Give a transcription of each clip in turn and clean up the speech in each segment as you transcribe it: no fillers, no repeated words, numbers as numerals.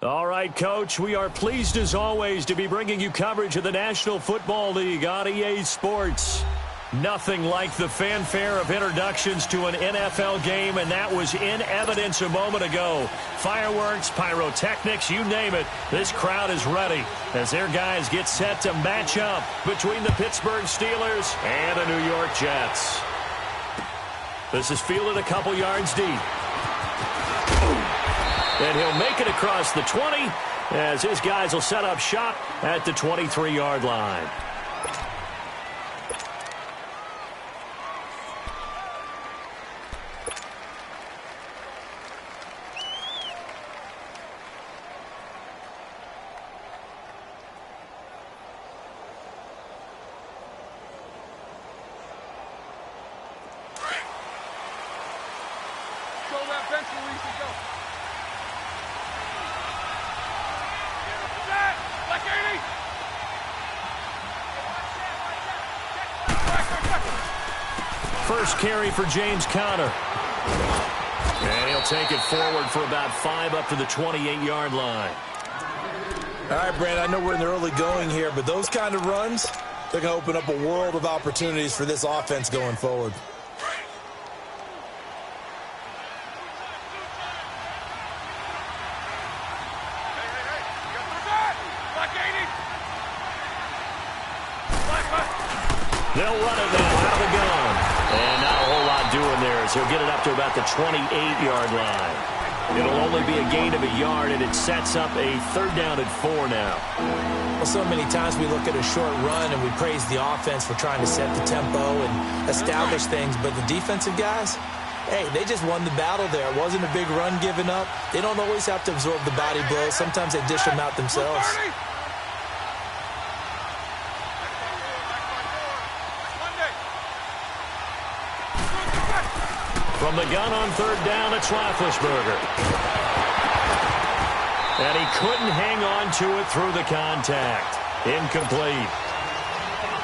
All right, Coach, we are pleased as always to be bringing you coverage of the National Football League on EA Sports. Nothing like the fanfare of introductions to an NFL game, and that was in evidence a moment ago. Fireworks, pyrotechnics, you name it. This crowd is ready as their guys get set to match up between the Pittsburgh Steelers and the New York Jets. This is fielded a couple yards deep. And he'll make it across the 20 as his guys will set up shop at the 23-yard line. First carry for James Conner. And he'll take it forward for about 5 up to the 28-yard line. All right, Brand, I know we're in the early going here, but those kind of runs, they're going to open up a world of opportunities for this offense going forward. They'll run it now out of the gun. And not a whole lot doing there as he'll get it up to about the 28-yard line. It'll only be a gain of a yard, and it sets up a 3rd down and 4 now. Well, so many times we look at a short run and we praise the offense for trying to set the tempo and establish things, but the defensive guys, hey, they just won the battle there. It wasn't a big run given up. They don't always have to absorb the body blows. Sometimes they dish them out themselves. From the gun on 3rd down, it's Roethlisberger. And he couldn't hang on to it through the contact. Incomplete.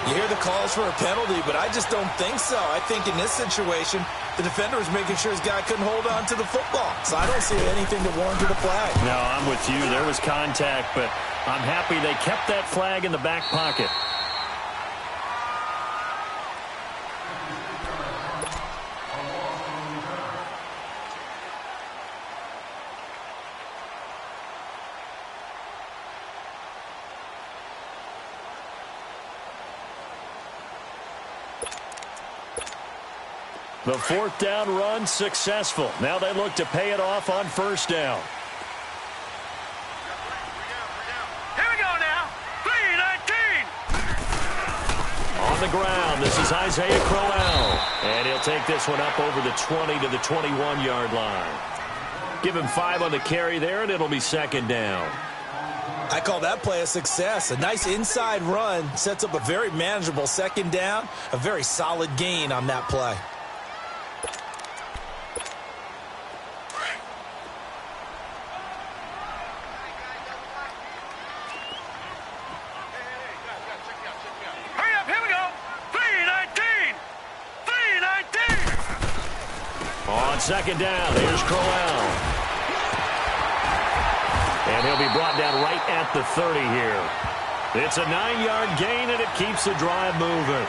You hear the calls for a penalty, but I just don't think so. I think in this situation, the defender was making sure his guy couldn't hold on to the football. So I don't see anything that warranted a flag. No, I'm with you. There was contact, but I'm happy they kept that flag in the back pocket. The 4th down run successful. Now they look to pay it off on 1st down. Here we go now. 3-19. On the ground, this is Isaiah Crowell. And he'll take this one up over the 20 to the 21-yard line. Give him 5 on the carry there, and it'll be 2nd down. I call that play a success. A nice inside run sets up a very manageable 2nd down. A very solid gain on that play. On 2nd down, here's Crowell. And he'll be brought down right at the 30 here. It's a 9-yard gain, and it keeps the drive moving.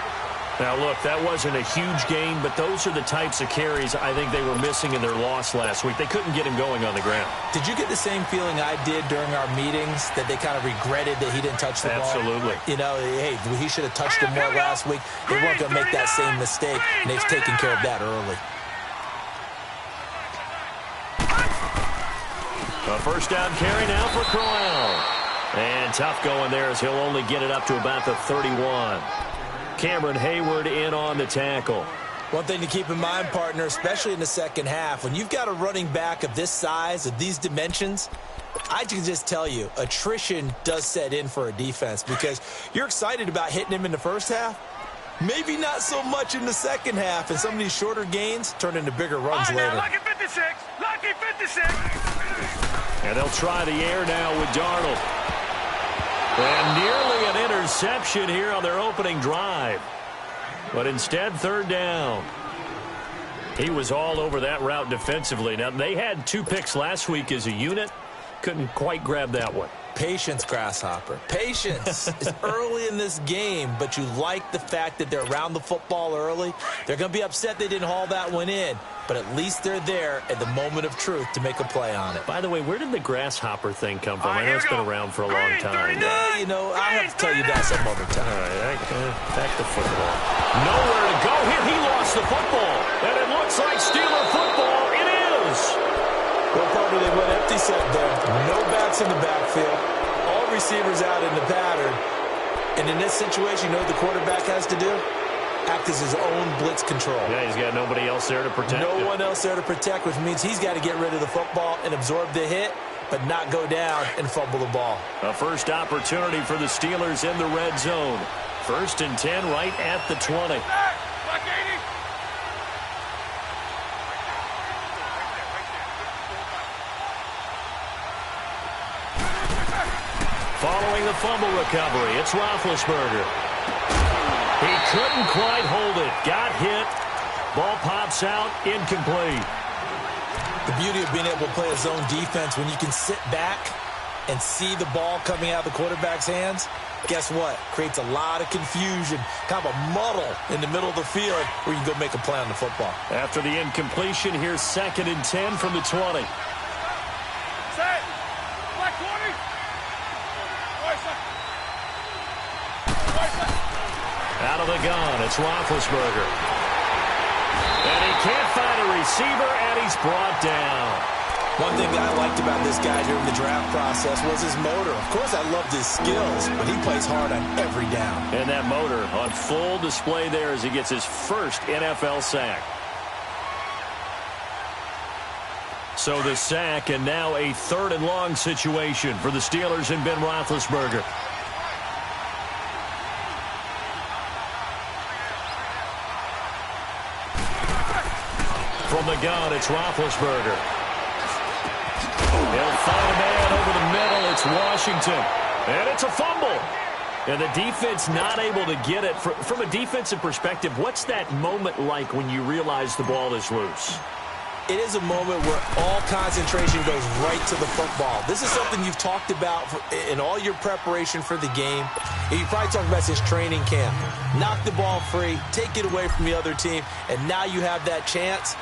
Now, look, that wasn't a huge gain, but those are the types of carries I think they were missing in their loss last week. They couldn't get him going on the ground. Did you get the same feeling I did during our meetings, that they kind of regretted that he didn't touch the ball? Absolutely. You know, hey, he should have touched him more last week. They weren't going to make that same mistake, and they've taken care of that early. A 1st down carry now for Crowell. And tough going there as he'll only get it up to about the 31. Cameron Hayward in on the tackle. One thing to keep in mind, partner, especially in the 2nd half, when you've got a running back of this size, of these dimensions, I can just tell you, attrition does set in for a defense because you're excited about hitting him in the 1st half. Maybe not so much in the 2nd half, and some of these shorter gains turn into bigger runs later. Lucky 56! Lucky 56! And they'll try the air now with Darnold. And nearly an interception here on their opening drive. But instead, 3rd down. He was all over that route defensively. Now, they had 2 picks last week as a unit. couldn't quite grab that one. Patience, Grasshopper. Patience. It's early in this game, but you like the fact that they're around the football early. They're going to be upset they didn't haul that one in, but at least they're there at the moment of truth to make a play on it. By the way, where did the Grasshopper thing come from? I know it's been around for a long time. Yeah, you know, I have to tell you that some other time. All right, back to football. Nowhere to go here. He lost the football, and it looks like Steeler football. It is. Well, probably they went empty set there. No backs in the backfield. All receivers out in the pattern. And in this situation, you know what the quarterback has to do? Act as his own blitz control. Yeah, he's got nobody else there to protect him. No one else there to protect, which means he's got to get rid of the football and absorb the hit, but not go down and fumble the ball. A first opportunity for the Steelers in the red zone. 1st and 10 right at the 20. Following the fumble recovery, it's Roethlisberger. He couldn't quite hold it. Got hit. Ball pops out. Incomplete. The beauty of being able to play a zone defense when you can sit back and see the ball coming out of the quarterback's hands, guess what? Creates a lot of confusion, kind of a muddle in the middle of the field where you can go make a play on the football. After the incompletion, here's 2nd and 10 from the 20. Out of the gun, it's Roethlisberger. And he can't find a receiver, and he's brought down. One thing that I liked about this guy during the draft process was his motor. Of course, I loved his skills, but he plays hard on every down. And that motor on full display there as he gets his first NFL sack. So the sack, and now a 3rd and long situation for the Steelers and Ben Roethlisberger. From the gun, it's Roethlisberger. He'll find a man over the middle. It's Washington. And it's a fumble. And the defense not able to get it. From a defensive perspective, what's that moment like when you realize the ball is loose? It is a moment where all concentration goes right to the football. This is something you've talked about in all your preparation for the game. You probably talked about since training camp. Knock the ball free, take it away from the other team, and now you have that chance.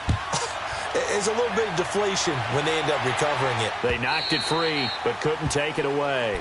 There's a little bit of deflation when they end up recovering it. They knocked it free, but couldn't take it away.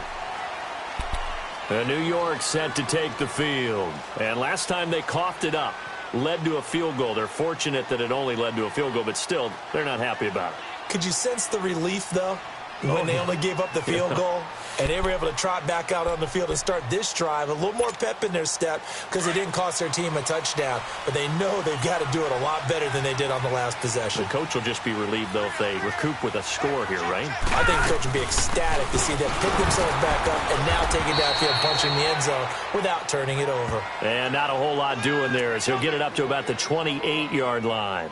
New York set to take the field. And last time they coughed it up, led to a field goal. They're fortunate that it only led to a field goal, but still, they're not happy about it. Could you sense the relief, though, when they only gave up the field goal? And they were able to trot back out on the field and start this drive. A little more pep in their step because it didn't cost their team a touchdown. But they know they've got to do it a lot better than they did on the last possession. The coach will just be relieved, though, if they recoup with a score here, right? I think the coach would be ecstatic to see them pick themselves back up and now taking downfield, punching the end zone without turning it over. And not a whole lot doing there as he'll get it up to about the 28-yard line.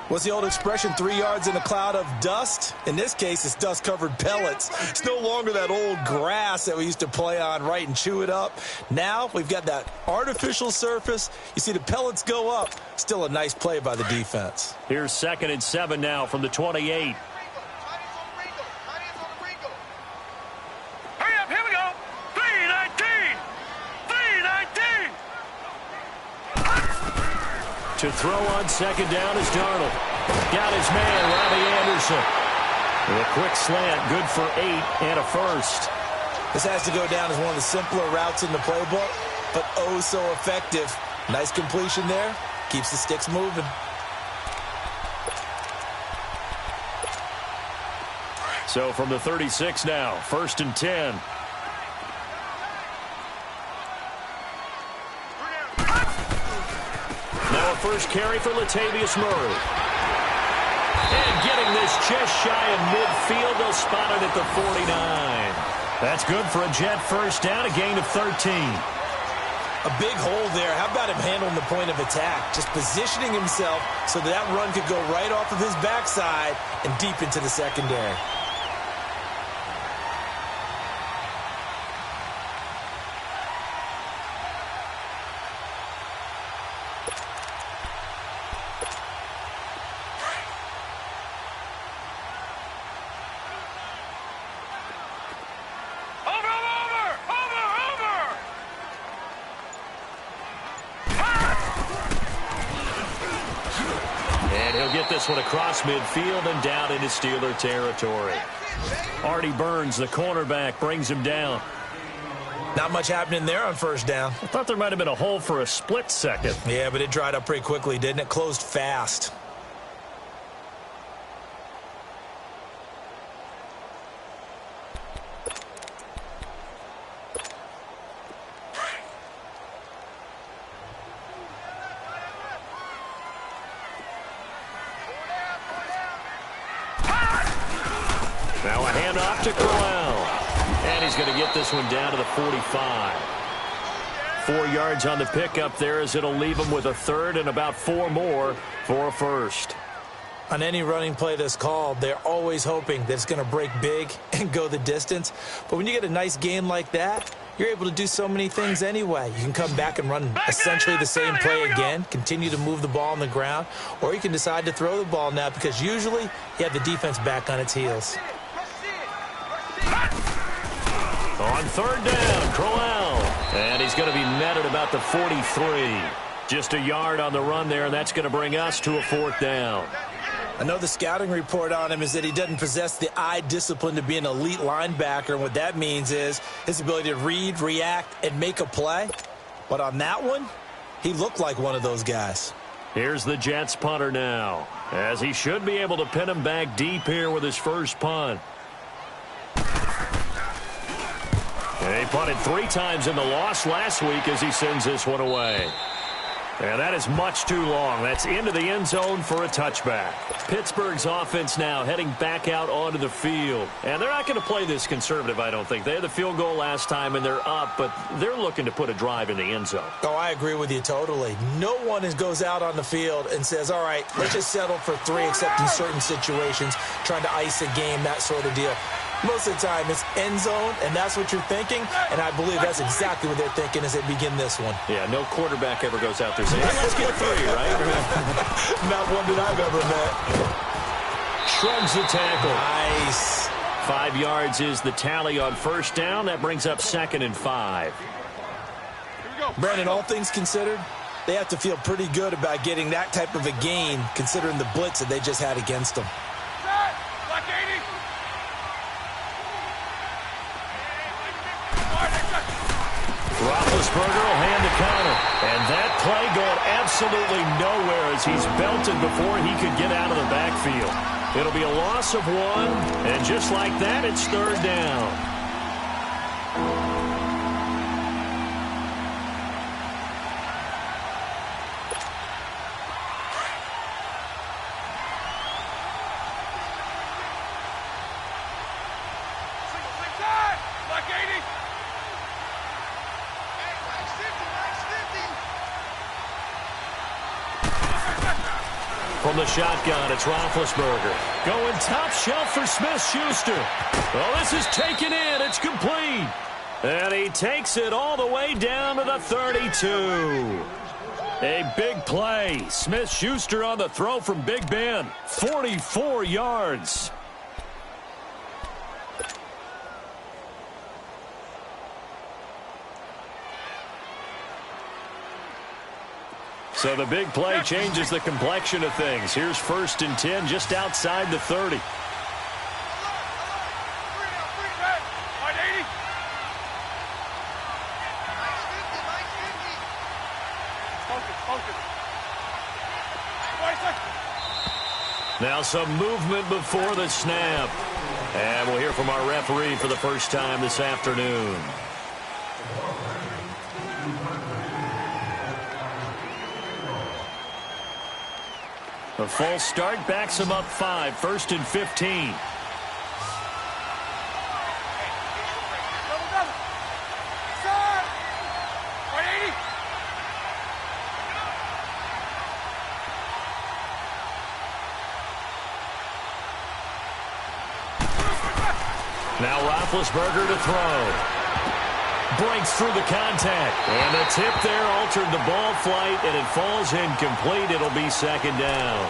What's the old expression, 3 yards in a cloud of dust? In this case, it's dust-covered pellets. It's no longer that old grass that we used to play on, right, and chew it up. Now we've got that artificial surface. You see the pellets go up. Still a nice play by the defense. Here's 2nd and 7 now from the 28. Hurry up, here we go. 3-19. 3-19. To throw on 2nd down is Darnold. Got his man, Robbie Anderson. With a quick slant, good for 8 and a first. This has to go down as one of the simpler routes in the playbook, but oh so effective. Nice completion there. Keeps the sticks moving. So from the 36 now, 1st and 10. Now a first carry for Latavius Murray. And getting this just shy of midfield, they'll spot it at the 49. That's good for a Jet first down, a gain of 13. A big hole there. How about him handling the point of attack? Just positioning himself so that run could go right off of his backside and deep into the secondary. And he'll get this one across midfield and down into Steeler territory. Artie Burns, the cornerback, brings him down. Not much happening there on first down. I thought there might have been a hole for a split second. Yeah, but it dried up pretty quickly, didn't it? Closed fast. Now a handoff to Corral. And he's going to get this one down to the 45. 4 yards on the pickup there as it'll leave him with a third and about 4 more for a first. On any running play that's called, they're always hoping that it's going to break big and go the distance. But when you get a nice gain like that, you're able to do so many things anyway. You can come back and run essentially the same play again, continue to move the ball on the ground, or you can decide to throw the ball now because usually you have the defense back on its heels. On third down, Crowell. And he's going to be met at about the 43. Just a yard on the run there, and that's going to bring us to a fourth down. I know the scouting report on him is that he doesn't possess the eye discipline to be an elite linebacker, and what that means is his ability to read, react, and make a play. But on that one, he looked like one of those guys. Here's the Jets punter now, as he should be able to pin him back deep here with his first punt. And he punted 3 times in the loss last week as he sends this one away. And that is much too long. That's into the end zone for a touchback. Pittsburgh's offense now heading back out onto the field. And they're not going to play this conservative, I don't think. They had the field goal last time, and they're up, but they're looking to put a drive in the end zone. Oh, I agree with you totally. No one goes out on the field and says, all right, let's just settle for 3, except in certain situations, trying to ice a game, that sort of deal. Most of the time, it's end zone, and that's what you're thinking, and I believe that's exactly what they're thinking as they begin this one. Yeah, no quarterback ever goes out there saying, hey, let's get 3, right? Not one that I've ever met. Shrugs the tackle. Nice. 5 yards is the tally on first down. That brings up 2nd and 5. Brandon, all things considered, they have to feel pretty good about getting that type of a gain, considering the blitz that they just had against them. Roethlisberger will hand the counter. And that play going absolutely nowhere as he's belted before he could get out of the backfield. It'll be a loss of 1, and just like that, it's third down. From the shotgun, it's Roethlisberger. Going top shelf for Smith-Schuster. Well, this is taken in. It's complete. And he takes it all the way down to the 32. A big play. Smith-Schuster on the throw from Big Ben. 44 yards. So the big play changes the complexion of things. Here's 1st and 10 just outside the 30. Now some movement before the snap. And we'll hear from our referee for the first time this afternoon. A false start backs him up 5, 1st and 15. Now Roethlisberger to throw. Breaks through the contact. And the tip there altered the ball flight, and it falls incomplete. It'll be 2nd down.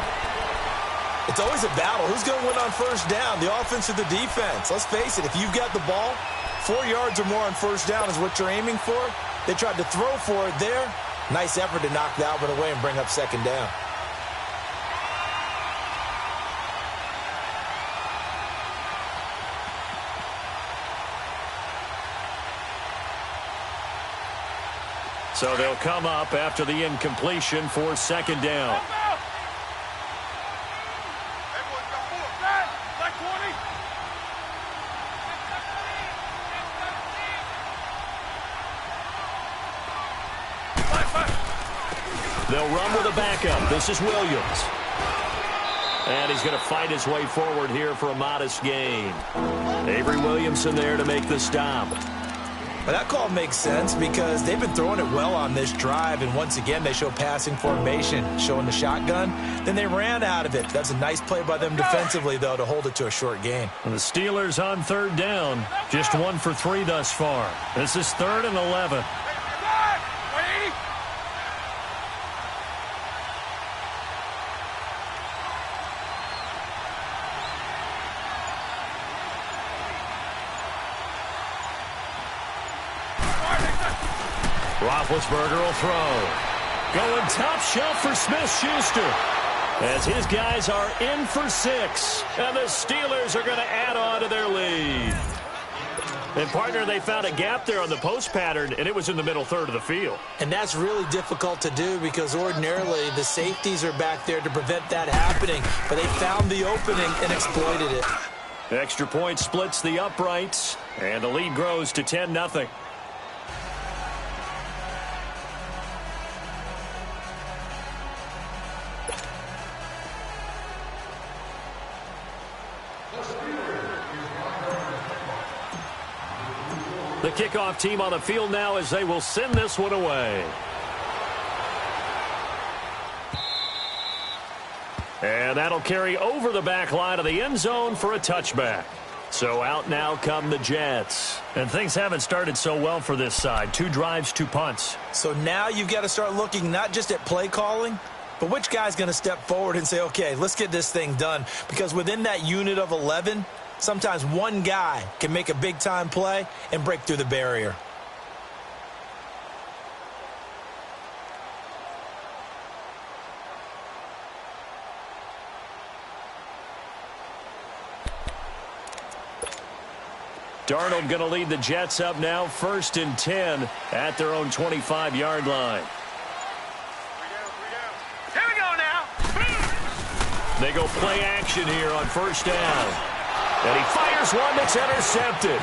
It's always a battle. Who's going to win on first down, the offense or the defense? Let's face it, if you've got the ball, 4 yards or more on first down is what you're aiming for. They tried to throw for it there. Nice effort to knock the Albert away and bring up 2nd down. So they'll come up after the incompletion for second down. They'll run with a backup. This is Williams. And he's going to fight his way forward here for a modest gain. Avery Williamson there to make the stop. Well, that call makes sense because they've been throwing it well on this drive, and once again they show passing formation, showing the shotgun. Then they ran out of it. That's a nice play by them defensively, though, to hold it to a short gain. And the Steelers on third down, just 1 for 3 thus far. This is 3rd and 11. Roethlisberger will throw. Going top shelf for Smith-Schuster. As his guys are in for 6. And the Steelers are going to add on to their lead. And, partner, they found a gap there on the post pattern, and it was in the middle third of the field. And that's really difficult to do because ordinarily the safeties are back there to prevent that happening. But they found the opening and exploited it. Extra point splits the uprights, and the lead grows to 10-0. The kickoff team on the field now as they will send this one away. And that'll carry over the back line of the end zone for a touchback. So out now come the Jets. And things haven't started so well for this side. 2 drives, 2 punts. So now you've got to start looking not just at play calling, but which guy's going to step forward and say, okay, let's get this thing done. Because within that unit of 11, sometimes one guy can make a big-time play and break through the barrier. Darnold going to lead the Jets up now, 1st and 10 at their own 25-yard line. Here we go now. They go play action here on 1st down. And he fires one that's intercepted.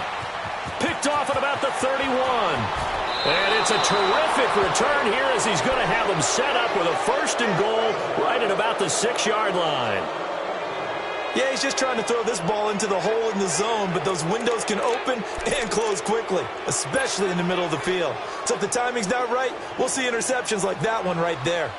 Picked off at about the 31. And it's a terrific return here as he's going to have them set up with a 1st and goal right at about the 6-yard line. Yeah, he's just trying to throw this ball into the hole in the zone, but those windows can open and close quickly, especially in the middle of the field. So if the timing's not right, we'll see interceptions like that one right there.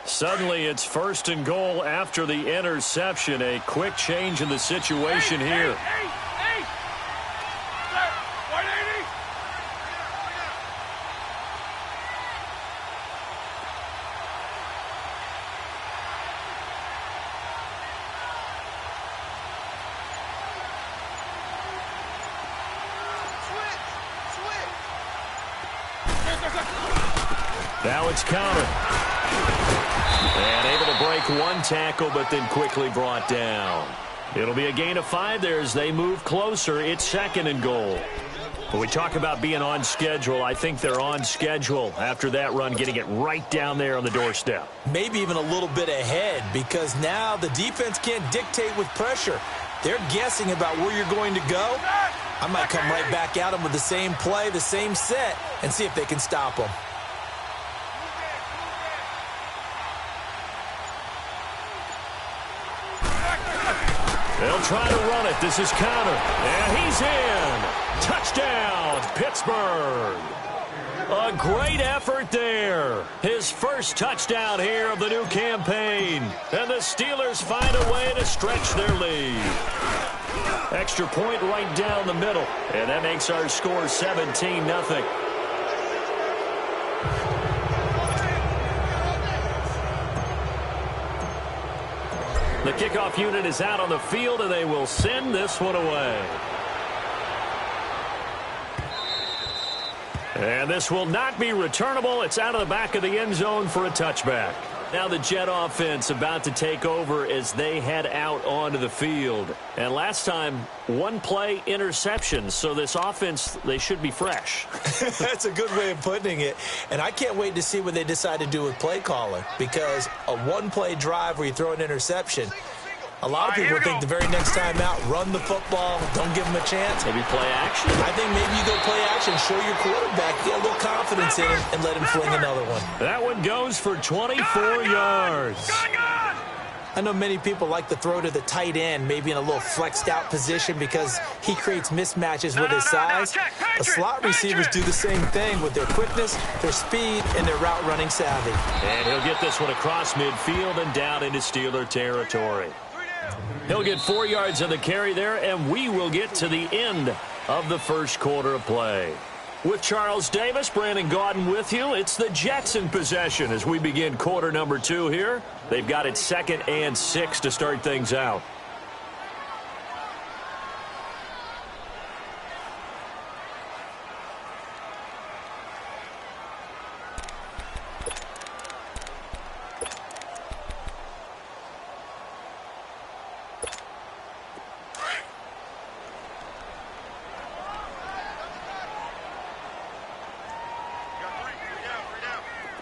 Suddenly it's 1st and goal after the interception. A quick change in the situation here. Now it's counted. And able to break one tackle, but then quickly brought down. It'll be a gain of 5 there as they move closer. It's 2nd and goal. When we talk about being on schedule, I think they're on schedule after that run, getting it right down there on the doorstep. Maybe even a little bit ahead because now the defense can't dictate with pressure. They're guessing about where you're going to go. I might come right back at them with the same play, the same set, and see if they can stop them. They'll try to run it. This is Connor. And he's in. Touchdown, Pittsburgh. A great effort there. His first touchdown here of the new campaign. And the Steelers find a way to stretch their lead. Extra point right down the middle. And that makes our score 17-0. The kickoff unit is out on the field, and they will send this one away. And this will not be returnable. It's out of the back of the end zone for a touchback. Now the Jet offense about to take over as they head out onto the field. And last time, one play interception. So this offense, they should be fresh. That's a good way of putting it. And I can't wait to see what they decide to do with play calling. Because a one-play drive where you throw an interception, a lot of people think the very next time out, run the football, don't give them a chance. Maybe play action? I think maybe you go play action, show your quarterback, get a little confidence in him, and let him fling another one. That one goes for 24 yards. I know many people like to throw to the tight end, maybe in a little flexed out position because he creates mismatches with his size. The slot receivers do the same thing with their quickness, their speed, and their route running savvy. And he'll get this one across midfield and down into Steeler territory. He'll get 4 yards on the carry there, and we will get to the end of the first quarter of play. With Charles Davis, Brandon Gaudin with you. It's the Jets in possession as we begin quarter number 2 here. They've got it 2nd and 6 to start things out.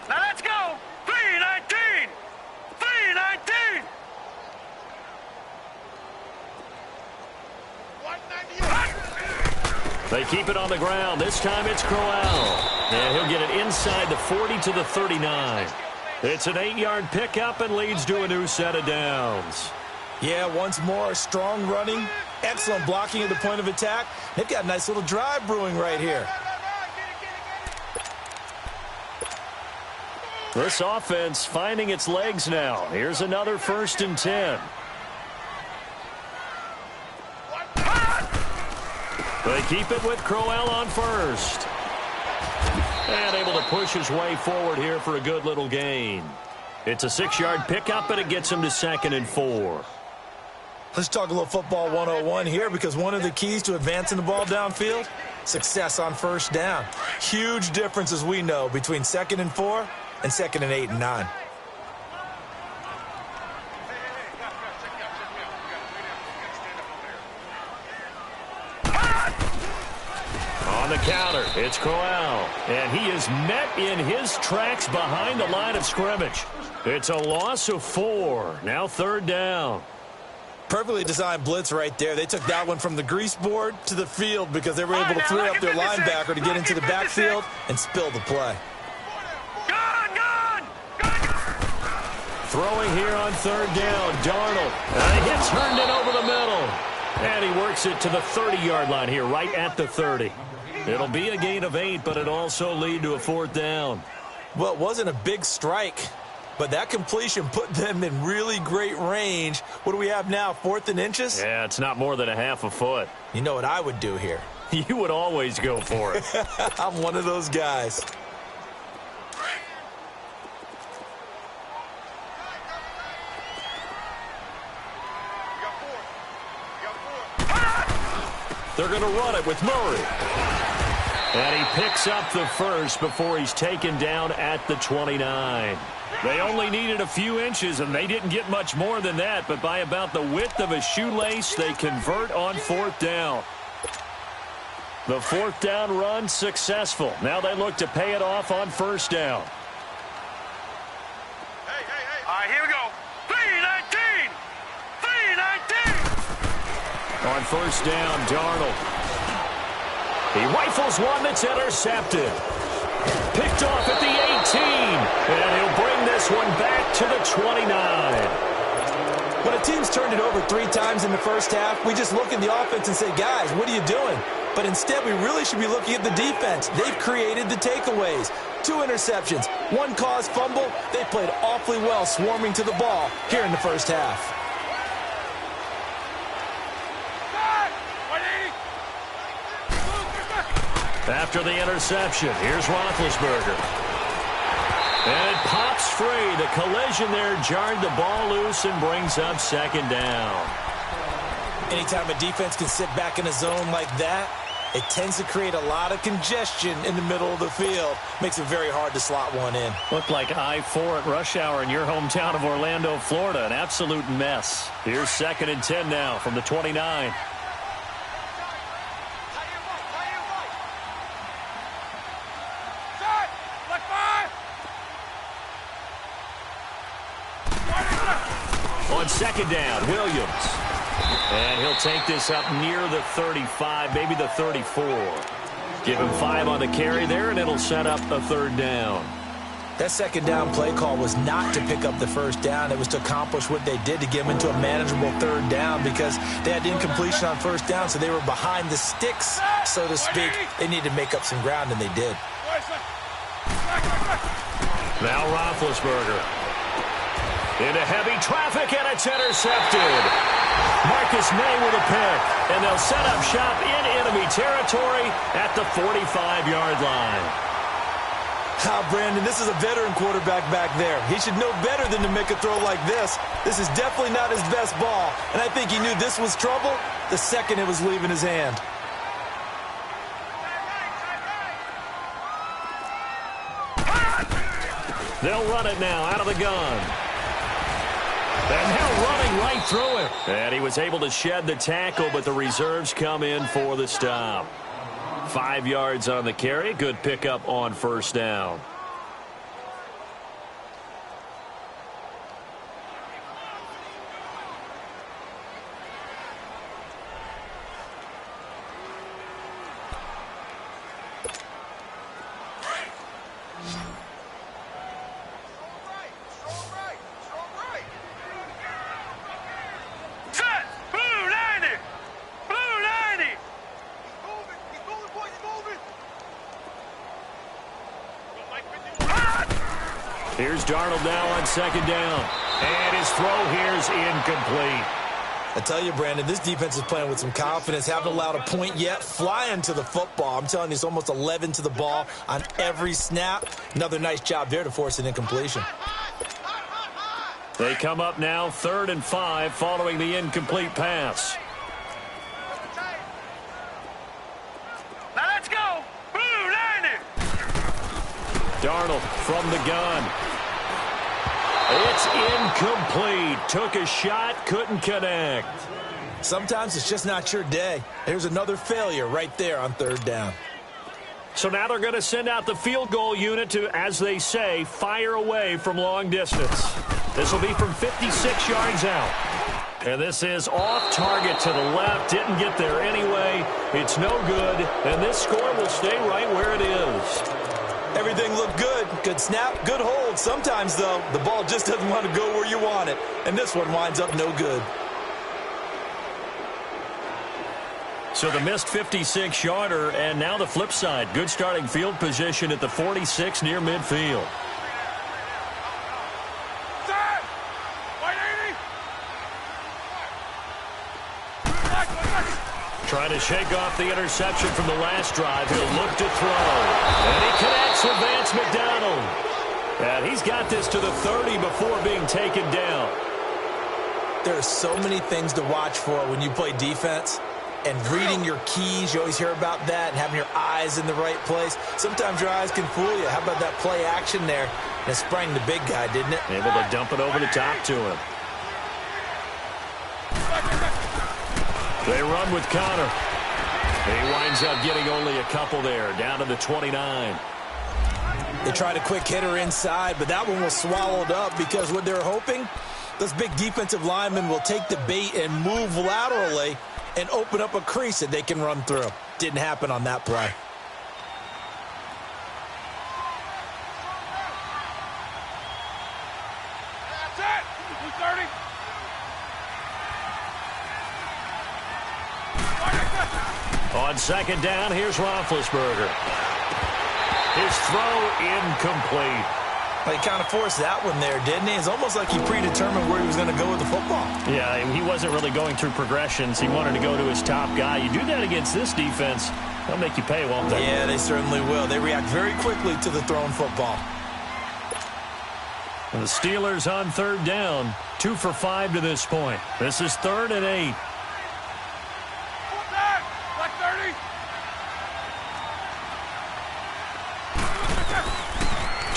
Now let's go. 3-19. 3-19. They keep it on the ground. This time it's Crowell. And he'll get it inside the 40 to the 39. It's an 8-yard pickup and leads to a new set of downs. Yeah, once more, strong running, excellent blocking at the point of attack. They've got a nice little drive brewing right here. This offense finding its legs now. Here's another 1st and 10. They keep it with Crowell on first. And able to push his way forward here for a good little gain. It's a 6-yard pickup, and it gets him to 2nd and 4. Let's talk a little football 101 here, because one of the keys to advancing the ball downfield, success on first down. Huge difference, as we know, between 2nd and 4 and 2nd and 8 and 9. On the counter, it's Crowell. And he is met in his tracks behind the line of scrimmage. It's a loss of 4. Now 3rd down. Perfectly designed blitz right there. They took that one from the grease board to the field because they were able to free up their linebacker to get into the backfield and spill the play. Throwing here on 3rd down, Darnold. And he turned it over the middle. And he works it to the 30-yard line here, right at the 30. It'll be a gain of 8, but it also lead to a 4th down. Well, it wasn't a big strike, but that completion put them in really great range. What do we have now, 4th and inches? Yeah, it's not more than a half a foot. You know what I would do here? You would always go for it. I'm one of those guys. They're going to run it with Murray. And he picks up the first before he's taken down at the 29. They only needed a few inches, and they didn't get much more than that. But by about the width of a shoelace, they convert on 4th down. The 4th down run successful. Now they look to pay it off on 1st down. All right, here we go. 3-19. 3-19. On 1st down, Darnold. He rifles one that's intercepted. Picked off at the 18. And he'll bring this one back to the 29. When a team's turned it over 3 times in the first half, we just look at the offense and say, guys, what are you doing? But instead, we really should be looking at the defense. They've created the takeaways. 2 interceptions, 1 caused fumble. They played awfully well swarming to the ball here in the first half. After the interception, here's Roethlisberger. And it pops free. The collision there jarred the ball loose and brings up 2nd down. Anytime a defense can sit back in a zone like that, It tends to create a lot of congestion in the middle of the field. Makes it very hard to slot one in. Looked like I-4 at rush hour in your hometown of Orlando, Florida. An absolute mess. Here's 2nd and 10 now from the 29. On 2nd down, Williams. And he'll take this up near the 35, maybe the 34. Give him 5 on the carry there, and it'll set up a 3rd down. That 2nd down play call was not to pick up the 1st down. It was to accomplish what they did, to get them into a manageable 3rd down, because they had incompletion on 1st down, so they were behind the sticks, so to speak. They needed to make up some ground, and they did. Now Roethlisberger. Into heavy traffic, and it's intercepted. Marcus May with a pick, and they'll set up shop in enemy territory at the 45-yard line. Brandon, this is a veteran quarterback back there. He should know better than to make a throw like this. This is definitely not his best ball, and I think he knew this was trouble the second it was leaving his hand. They'll run it now out of the gun. And now running right through him. And he was able to shed the tackle, but the reserves come in for the stop. 5 yards on the carry. Good pickup on 1st down. Here's Darnold now on 2nd down. And his throw here's incomplete. I tell you, Brandon, this defense is playing with some confidence. Haven't allowed a point yet. Flying to the football. I'm telling you, it's almost 11 to the ball on every snap. Another nice job there to force an incompletion. They come up now 3rd and 5 following the incomplete pass. Now let's go. Blue 90. Darnold from the gun. It's incomplete. Took a shot, couldn't connect. Sometimes it's just not your day. There's another failure right there on 3rd down. So now they're going to send out the field goal unit to, as they say, fire away from long distance. This will be from 56 yards out. And this is off target to the left. Didn't get there anyway. It's no good. And this score will stay right where it is. Everything looked good. Good snap, good hold. Sometimes, though, the ball just doesn't want to go where you want it. And this one winds up no good. So the missed 56-yarder, and now the flip side. Good starting field position at the 46 near midfield. Trying to shake off the interception from the last drive. He'll look to throw. And he connects with Vance McDonald. And he's got this to the 30 before being taken down. There are so many things to watch for when you play defense. And reading your keys, you always hear about that, and having your eyes in the right place. Sometimes your eyes can fool you. How about that play action there? And it sprang the big guy, didn't it? Able to dump it over the top to him. They run with Connor. He winds up getting only a couple there, down to the 29. They tried a quick hitter inside, but that one was swallowed up because what they're hoping, those big defensive linemen will take the bait and move laterally and open up a crease that they can run through. Didn't happen on that play. On 2nd down, here's Roethlisberger. His throw incomplete. Well, he kind of forced that one there, didn't he? It's almost like he predetermined where he was going to go with the football. Yeah, he wasn't really going through progressions. He wanted to go to his top guy. You do that against this defense, they'll make you pay, won't they? Yeah, they certainly will. They react very quickly to the thrown football. And the Steelers on 3rd down, 2 for 5 to this point. This is 3rd and 8.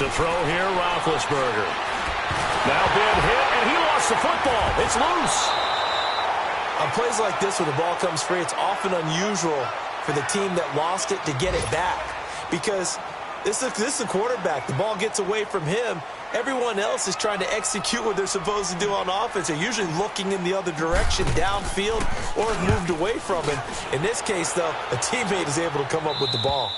To throw here, Roethlisberger. Now big hit, and he lost the football. It's loose. On plays like this, when the ball comes free, it's often unusual for the team that lost it to get it back. Because this is a quarterback. The ball gets away from him. Everyone else is trying to execute what they're supposed to do on offense. They're usually looking in the other direction, downfield, or have moved away from it. In this case, though, a teammate is able to come up with the ball.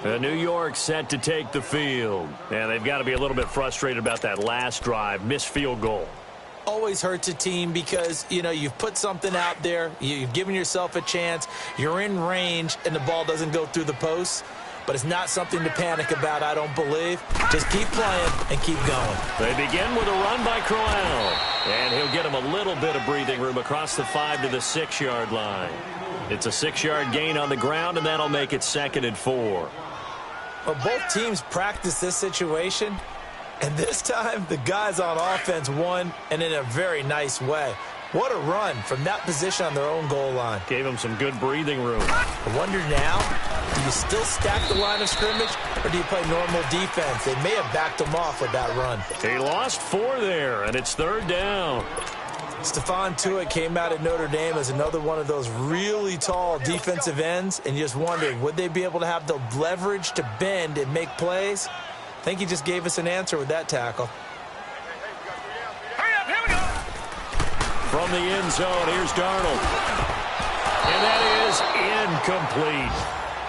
New York set to take the field. And they've got to be a little bit frustrated about that last drive, missed field goal. Always hurts a team because, you know, you've put something out there, you've given yourself a chance, you're in range, and the ball doesn't go through the posts. But it's not something to panic about, I don't believe. Just keep playing and keep going. They begin with a run by Crowell. And he'll get him a little bit of breathing room across the 5 to the 6-yard line. It's a 6-yard gain on the ground, and that'll make it 2nd and 4. Well, both teams practice this situation, and this time the guys on offense won, and in a very nice way. What a run from that position on their own goal line. Gave them some good breathing room. I wonder now, do you still stack the line of scrimmage, or do you play normal defense? They may have backed them off with that run. He lost 4 there, and it's 3rd down. Stephon Tuitt came out at Notre Dame as another one of those really tall defensive ends, and just wondering, would they be able to have the leverage to bend and make plays? I think he just gave us an answer with that tackle. From the end zone, here's Darnold. And that is incomplete.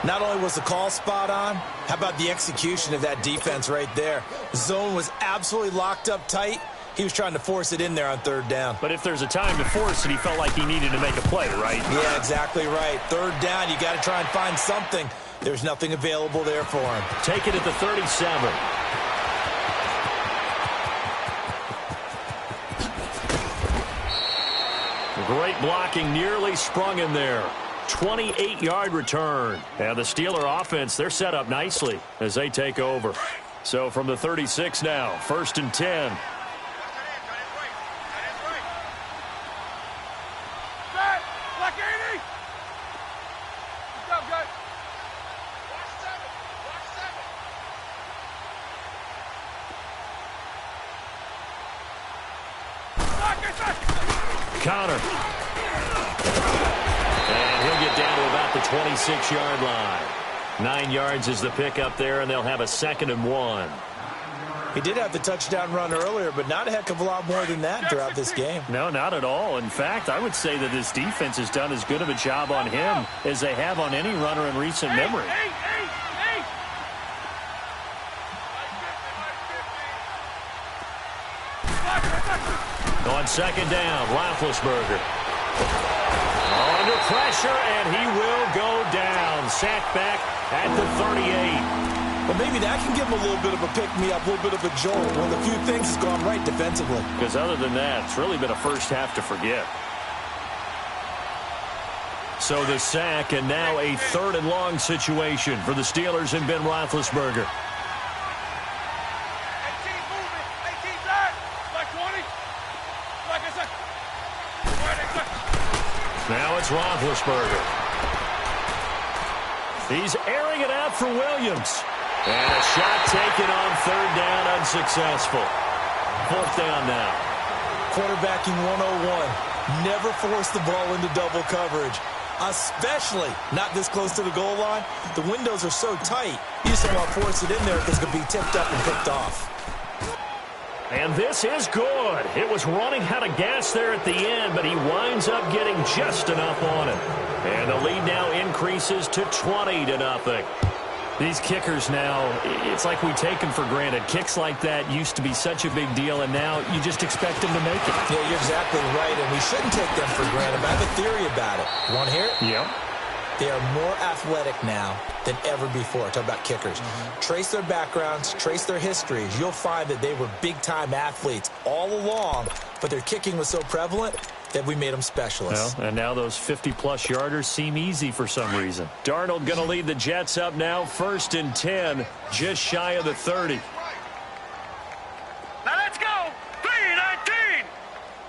Not only was the call spot on, how about the execution of that defense right there? The zone was absolutely locked up tight. He was trying to force it in there on 3rd down. But if there's a time to force it, he felt like he needed to make a play, right? Yeah, exactly right. 3rd down, you got to try and find something. There's nothing available there for him. Take it at the 37. Great blocking, nearly sprung in there. 28-yard return. And the Steeler offense, they're set up nicely as they take over. So from the 36 now, 1st and 10. Connor. And he'll get down to about the 26-yard line. 9 yards is the pickup there, and they'll have a 2nd and 1. He did have the touchdown run earlier, but not a heck of a lot more than that throughout this game. No, not at all. In fact, I would say that this defense has done as good of a job on him as they have on any runner in recent memory. On 2nd down, Roethlisberger. Under pressure, and he will go down. Sacked back at the 38. Well, maybe that can give him a little bit of a pick-me-up, a little bit of a jolt. One of the few things has gone right defensively. Because other than that, it's really been a first half to forget. So the sack, and now a 3rd and long situation for the Steelers and Ben Roethlisberger. Now it's Roethlisberger. He's airing it out for Williams. And a shot taken on 3rd down, unsuccessful. 4th down now. Quarterbacking 101. Never force the ball into double coverage, especially not this close to the goal line. The windows are so tight, you just don't want to force it in there because it could be tipped up and picked off. And this is good. It was running out of gas there at the end, but he winds up getting just enough on it. And the lead now increases to 20-0. These kickers now, it's like we take them for granted. Kicks like that used to be such a big deal, and now you just expect them to make it. Yeah, you're exactly right, and we shouldn't take them for granted. But I have a theory about it. You want to hear it? Yep. They are more athletic now than ever before. Talk about kickers. Trace their backgrounds, trace their histories. You'll find that they were big-time athletes all along, but their kicking was so prevalent that we made them specialists. Well, and now those 50-plus yarders seem easy for some reason. Darnold going to lead the Jets up now, 1st and 10, just shy of the 30. Now let's go. 3-19.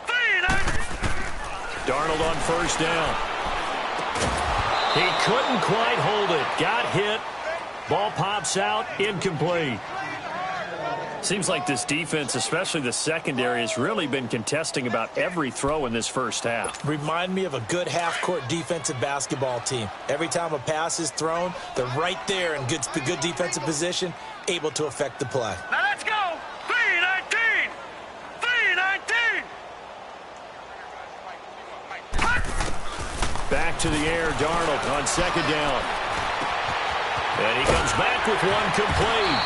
3-19. Darnold on 1st down. He couldn't quite hold it. Got hit. Ball pops out, incomplete. Seems like this defense, especially the secondary, has really been contesting about every throw in this first half. Remind me of a good half-court defensive basketball team. Every time a pass is thrown, they're right there in good defensive position, able to affect the play. Now let's go. 3-19. 3-19. Back to the air, Darnold on second down. And he comes back with one complete.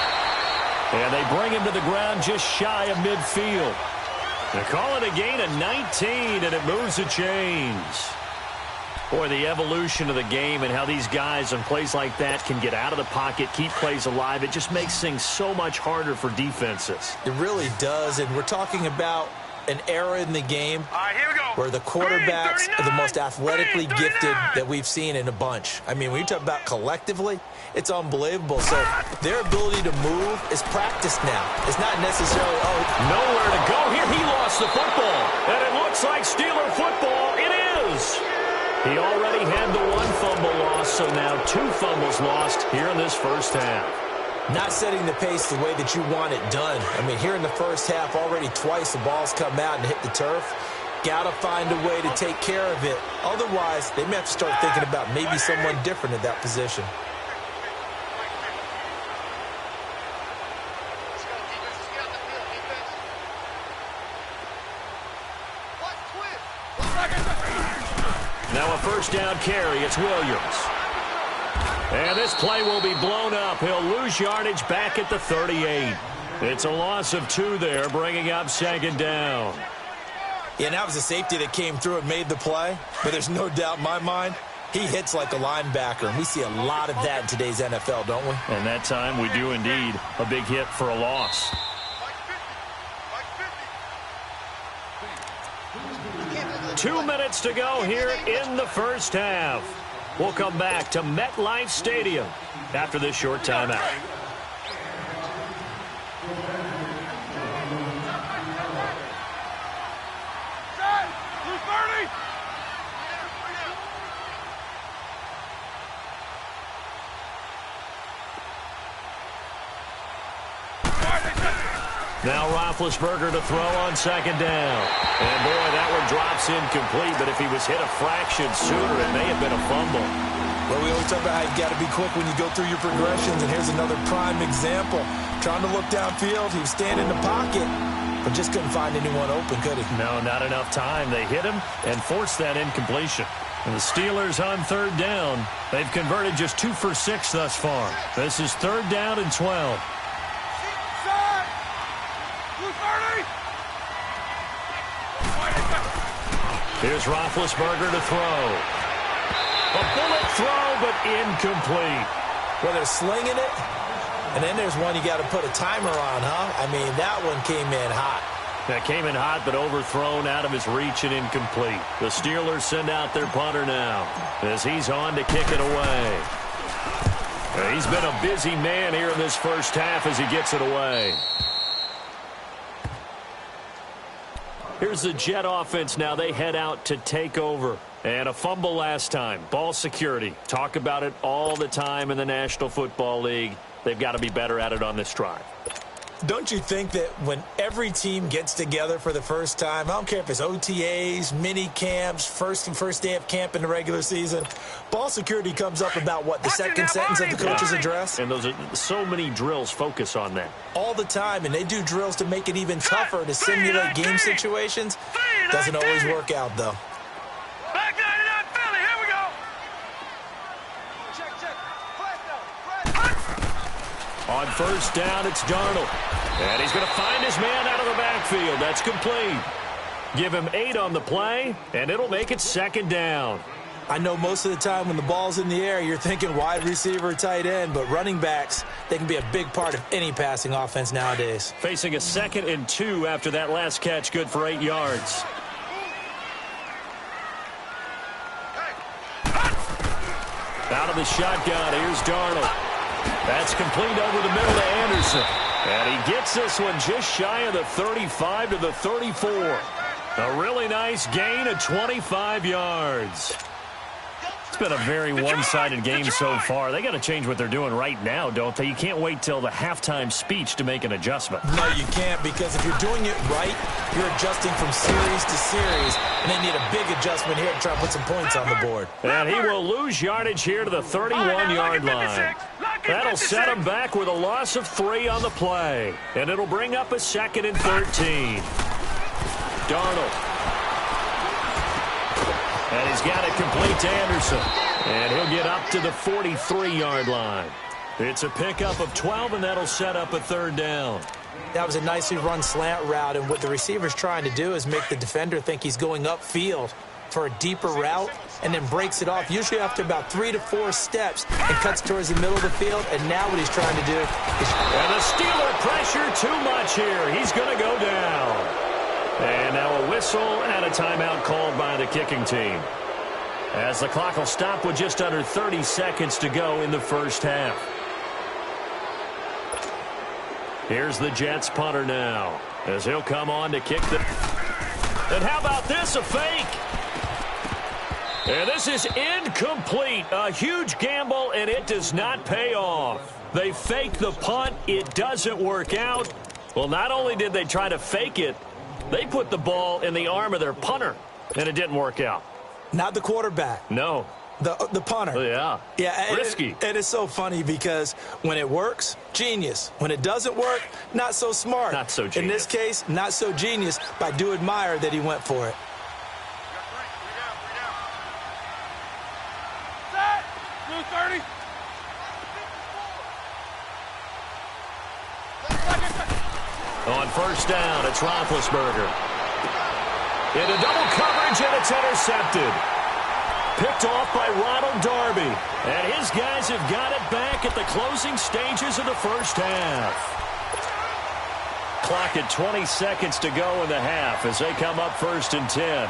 And they bring him to the ground just shy of midfield. They call it a gain of 19, and it moves the chains. Boy, the evolution of the game and how these guys on plays like that can get out of the pocket, keep plays alive, it just makes things so much harder for defenses. It really does, and we're talking about an era in the game Here we go. where the quarterbacks are the most athletically gifted that we've seen in a bunch. I mean, when you talk about collectively, it's unbelievable. So their ability to move is practiced now. It's not necessarily, nowhere to go here. He lost the football, and it looks like Steeler football. It is. He already had the one fumble loss, so now 2 fumbles lost here in this first half. not setting the pace the way that you want it done. I mean, here in the first half, already twice the ball's come out and hit the turf. Got to find a way to take care of it. Otherwise, they may have to start thinking about maybe someone different at that position. Now a first down carry. It's Williams. And this play will be blown up. He'll lose yardage back at the 38. It's a loss of 2 there, bringing up second down. Yeah, and that was a safety that came through and made the play. But there's no doubt in my mind, he hits like a linebacker. And we see a lot of that in today's NFL, don't we? And that time we do indeed. A big hit for a loss. 2 minutes to go here in the first half. We'll come back to MetLife Stadium after this short timeout. Now Roethlisberger to throw on second down. And boy, that one drops incomplete, but if he was hit a fraction sooner, it may have been a fumble. Well, we always talk about how you've got to be quick when you go through your progressions, and here's another prime example. Trying to look downfield, he was standing in the pocket, but just couldn't find anyone open, could he? No, not enough time. They hit him and forced that incompletion. And the Steelers on third down. They've converted just 2 for 6 thus far. This is third down and 12. Here's Roethlisberger to throw. A bullet throw, but incomplete. Well, they're slinging it, and then there's one you got to put a timer on, huh? I mean, that one came in hot. That came in hot, but overthrown out of his reach and incomplete. The Steelers send out their punter now as he's on to kick it away. He's been a busy man here in this first half as he gets it away. Here's the Jet offense now. They head out to take over. And a fumble last time. Ball security. Talk about it all the time in the National Football League. They've got to be better at it on this drive. Don't you think that when every team gets together for the first time, I don't care if it's OTAs, mini camps, first day of camp in the regular season, ball security comes up about what, the second sentence of the coach's address? And those are so many drills focus on that. All the time, and they do drills to make it even tougher to simulate game situations. Doesn't always work out, though. Back 99 Philly, here we go. On first down, it's Darnold. And he's going to find his man out of the backfield. That's complete. Give him 8 on the play, and it'll make it second down. I know most of the time when the ball's in the air, you're thinking wide receiver, tight end, but running backs, they can be a big part of any passing offense nowadays. Facing a 2nd and 2 after that last catch, good for 8 yards. Out of the shotgun, here's Darnold. That's complete over the middle to Anderson. And he gets this one just shy of the 35 to the 34. A really nice gain of 25 yards. It's been a very one-sided game so far. They got to change what they're doing right now, don't they? You can't wait till the halftime speech to make an adjustment. No, you can't, because if you're doing it right, you're adjusting from series to series, and they need a big adjustment here to try to put some points on the board. And he will lose yardage here to the 31-yard line. That'll set him back with a loss of 3 on the play. And it'll bring up a 2nd and 13. Darnold. And he's got it complete to Anderson. And he'll get up to the 43-yard line. It's a pickup of 12, and that'll set up a 3rd down. That was a nicely run slant route, and what the receiver's trying to do is make the defender think he's going upfield for a deeper route, and then breaks it off, usually after about 3 to 4 steps, and cuts towards the middle of the field. And now what he's trying to do is... And the Steeler pressure too much here. He's going to go down. And now a whistle and a timeout called by the kicking team, as the clock will stop with just under 30 seconds to go in the first half. Here's the Jets punter now, as he'll come on to kick the... And how about this, a fake? And this is incomplete. A huge gamble, and it does not pay off. They fake the punt. It doesn't work out. Well, not only did they try to fake it, they put the ball in the arm of their punter, and it didn't work out. Not the quarterback. No. The punter. Yeah. Yeah. Risky. And it's so funny because when it works, genius. When it doesn't work, not so smart. Not so genius. In this case, not so genius, but I do admire that he went for it. Set. 2:30. On first down, it's Roethlisberger. Into double coverage, and it's intercepted. Picked off by Ronald Darby. And his guys have got it back at the closing stages of the first half. Clock at 20 seconds to go in the half as they come up 1st and 10.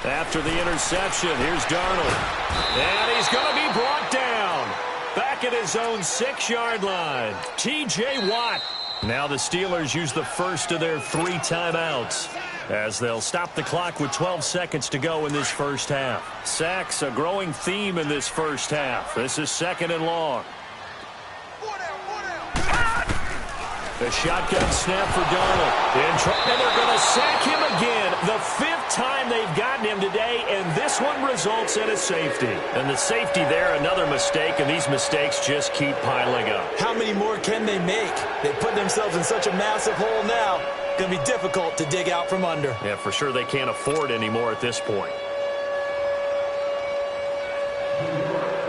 After the interception, here's Darnold. And he's going to be brought down. Back at his own 6-yard line. T.J. Watt. Now the Steelers use the first of their 3 timeouts, as they'll stop the clock with 12 seconds to go in this first half. Sacks, a growing theme in this first half. This is 2nd and long. The shotgun snap for Darnold. And they're going to sack him again. The 5th time they've gotten him today, and this one results in a safety. And the safety there, another mistake, and these mistakes just keep piling up. How many more can they make? They put themselves in such a massive hole now. Going to be difficult to dig out from under. Yeah, for sure they can't afford anymore at this point.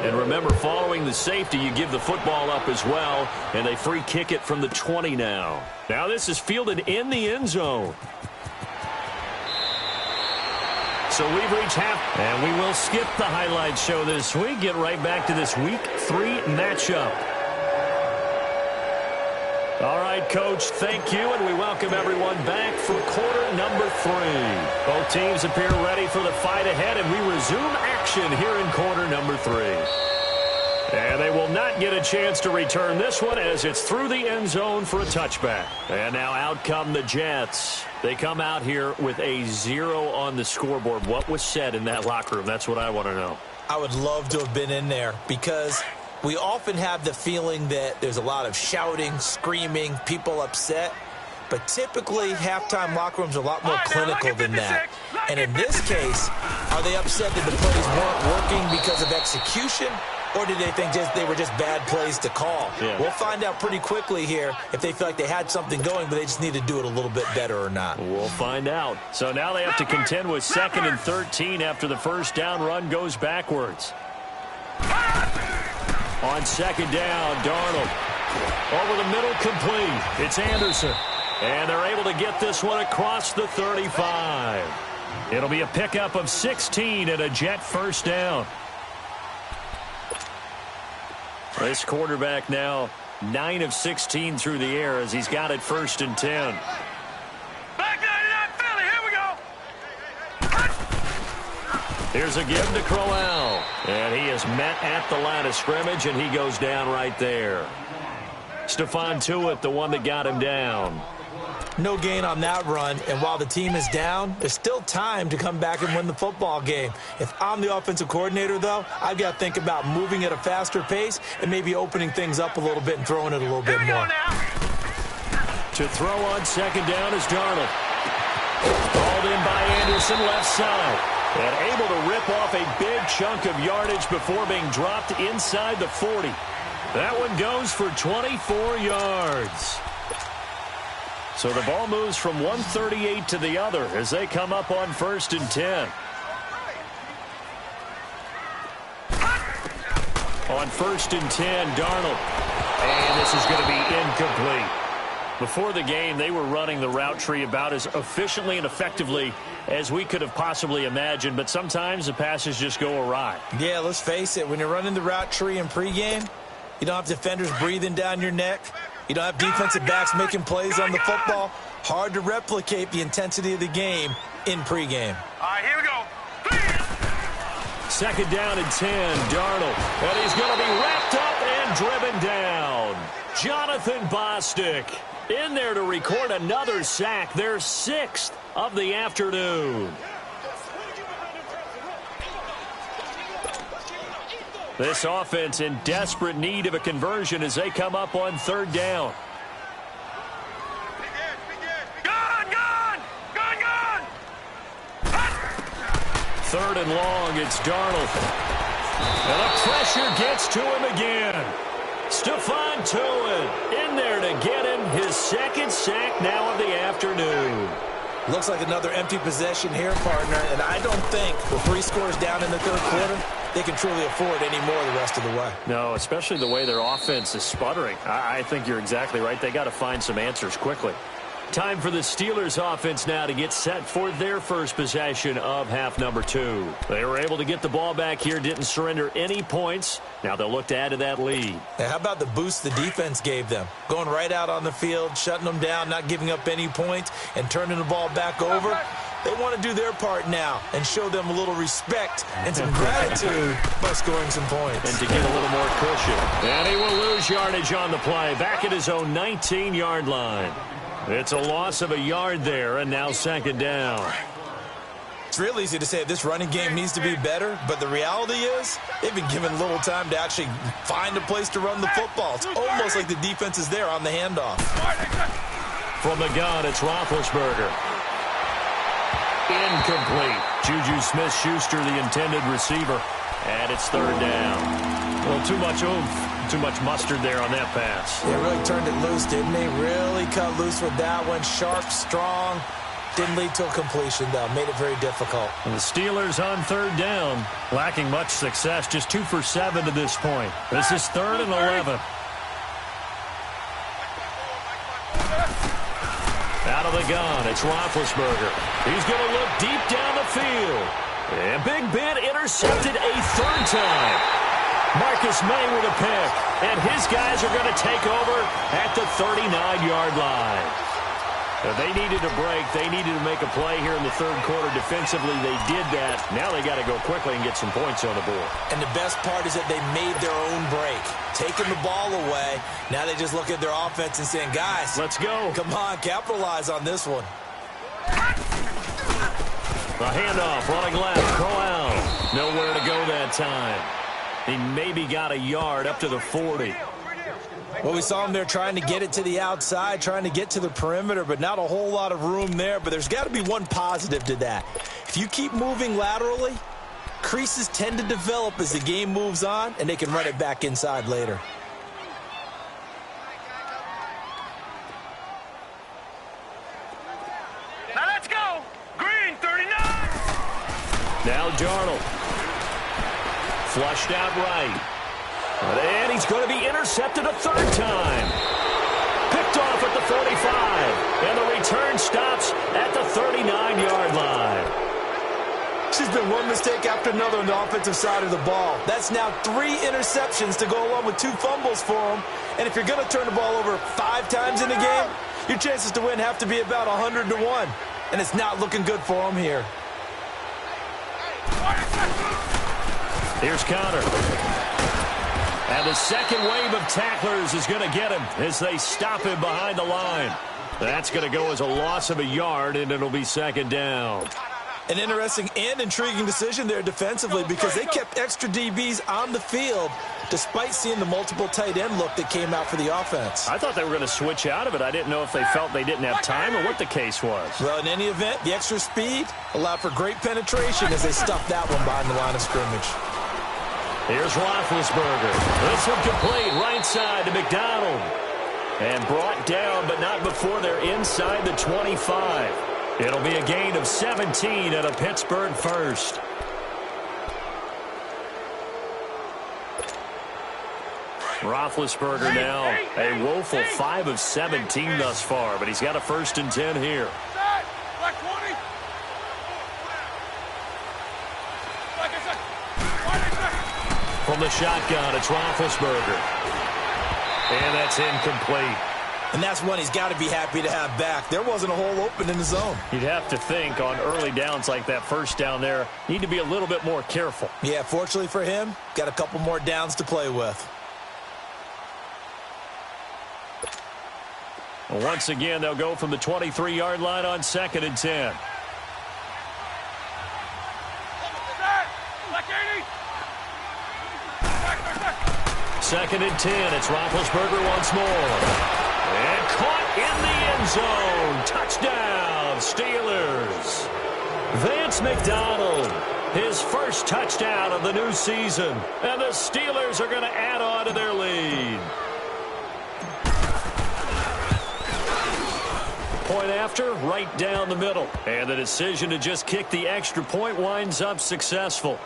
And remember, following the safety, you give the football up as well, and they free kick it from the 20 now. Now this is fielded in the end zone. So we've reached half, and we will skip the highlight show this week. Get right back to this Week 3 matchup. All right, Coach, thank you, and we welcome everyone back for quarter number 3. Both teams appear ready for the fight ahead, and we resume action here in quarter number 3. And they will not get a chance to return this one, as it's through the end zone for a touchback. And now out come the Jets. They come out here with a 0 on the scoreboard. What was said in that locker room? That's what I want to know. I would love to have been in there, because we often have the feeling that there's a lot of shouting, screaming, people upset. But typically, halftime locker rooms are a lot more clinical than that. And in this case, are they upset that the plays weren't working because of execution? Or did they think they were just bad plays to call? Yeah. We'll find out pretty quickly here if they feel like they had something going, but they just need to do it a little bit better or not. We'll find out. So now they have to contend with 2nd and 13 after the first down run goes backwards. On 2nd down, Darnold. Over the middle, complete. It's Anderson. And they're able to get this one across the 35. It'll be a pickup of 16 and a Jet first down. This quarterback now 9 of 16 through the air as he's got it 1st and 10. Back 99 Philly, here we go. Here's a give to Crowell. And he is met at the line of scrimmage, and he goes down right there. Stephon Tuitt, the one that got him down. No gain on that run, and while the team is down, there's still time to come back and win the football game. If I'm the offensive coordinator, though, I've got to think about moving at a faster pace and maybe opening things up a little bit and throwing it a little bit more. To throw on second down is Darnold. Called in by Anderson, left side. And able to rip off a big chunk of yardage before being dropped inside the 40. That one goes for 24 yards. So the ball moves from 138 to the other as they come up on 1st and 10. On 1st and 10, Darnold. And this is going to be incomplete. Before the game, they were running the route tree about as efficiently and effectively as we could have possibly imagined, but sometimes the passes just go awry. Yeah, let's face it. When you're running the route tree in pregame, you don't have defenders breathing down your neck. You don't have defensive backs making plays on the football. Hard to replicate the intensity of the game in pregame. All right, here we go. 2nd down and 10, Darnold. And he's going to be wrapped up and driven down. Jonathan Bostic in there to record another sack, their 6th of the afternoon. This offense in desperate need of a conversion as they come up on 3rd down. Gone! 3rd and long, it's Darnold. And the pressure gets to him again. Stephon Tuitt in there to get him his 2nd sack now of the afternoon. Looks like another empty possession here, partner, and I don't think with 3 scores down in the 3rd quarter, they can truly afford any more the rest of the way. No, especially the way their offense is sputtering. I think you're exactly right. They got to find some answers quickly. Time for the Steelers offense now to get set for their first possession of half number 2. They were able to get the ball back here, didn't surrender any points. Now they'll look to add to that lead. Now, how about the boost the defense gave them? Going right out on the field, shutting them down, not giving up any points, and turning the ball back over. They want to do their part now and show them a little respect and some gratitude by scoring some points. And to get a little more cushion. And he will lose yardage on the play, back at his own 19-yard line. It's a loss of a yard there, and now 2nd down. It's real easy to say this running game needs to be better, but the reality is they've been given little time to actually find a place to run the football. It's almost like the defense is there on the handoff. From the gun, it's Roethlisberger. Incomplete. Juju Smith-Schuster, the intended receiver, and it's 3rd down. Well, too much oomph, too much mustard there on that pass. They really turned it loose, didn't they? Really cut loose with that one. Sharp, strong. Didn't lead to a completion, though. Made it very difficult. And the Steelers on 3rd down, lacking much success, just 2 for 7 to this point. This is 3rd and 11. Out of the gun, it's Roethlisberger. He's going to look deep down the field. And Big Ben intercepted a 3rd time. Marcus May with a pick. And his guys are going to take over at the 39-yard line. They needed a break. They needed to make a play here in the 3rd quarter. Defensively, they did that. Now they got to go quickly and get some points on the board. And the best part is that they made their own break. Taking the ball away. Now they just look at their offense and saying, guys, let's go. Come on, capitalize on this one. The handoff, running left, Corral. Nowhere to go that time. He maybe got a yard up to the 40. Well, we saw him there trying to get it to the outside, trying to get to the perimeter, but not a whole lot of room there. But there's got to be one positive to that. If you keep moving laterally, creases tend to develop as the game moves on, and they can run it back inside later. Now let's go. Green, 39. Now Darnold. Flushed out right. And he's going to be intercepted a 3rd time. Picked off at the 45. And the return stops at the 39-yard line. There's been one mistake after another on the offensive side of the ball. That's now 3 interceptions to go along with 2 fumbles for him. And if you're going to turn the ball over 5 times in a game, your chances to win have to be about 100 to 1. And it's not looking good for him here. Here's Conner. And the second wave of tacklers is going to get him as they stop him behind the line. That's going to go as a loss of a yard, and it'll be second down. An interesting and intriguing decision there defensively because they kept extra DBs on the field despite seeing the multiple tight end look that came out for the offense. I thought they were going to switch out of it. I didn't know if they felt they didn't have time or what the case was. Well, in any event, the extra speed allowed for great penetration as they stuffed that one behind the line of scrimmage. Here's Roethlisberger. This one complete right side to McDonald. And brought down, but not before they're inside the 25. It'll be a gain of 17 and a Pittsburgh first. Roethlisberger now a woeful 5 of 17 thus far, but he's got a 1st and 10 here. From the shotgun, it's Roethlisberger. And that's incomplete. And that's one he's got to be happy to have back. There wasn't a hole open in the zone. You'd have to think on early downs like that first down there, need to be a little bit more careful. Yeah, fortunately for him, got a couple more downs to play with. Once again, they'll go from the 23-yard line on 2nd and 10. Second and 10. It's Roethlisberger once more. And caught in the end zone. Touchdown, Steelers. Vance McDonald, his first touchdown of the new season. And the Steelers are going to add on to their lead. Point after, right down the middle. And the decision to just kick the extra point winds up successful.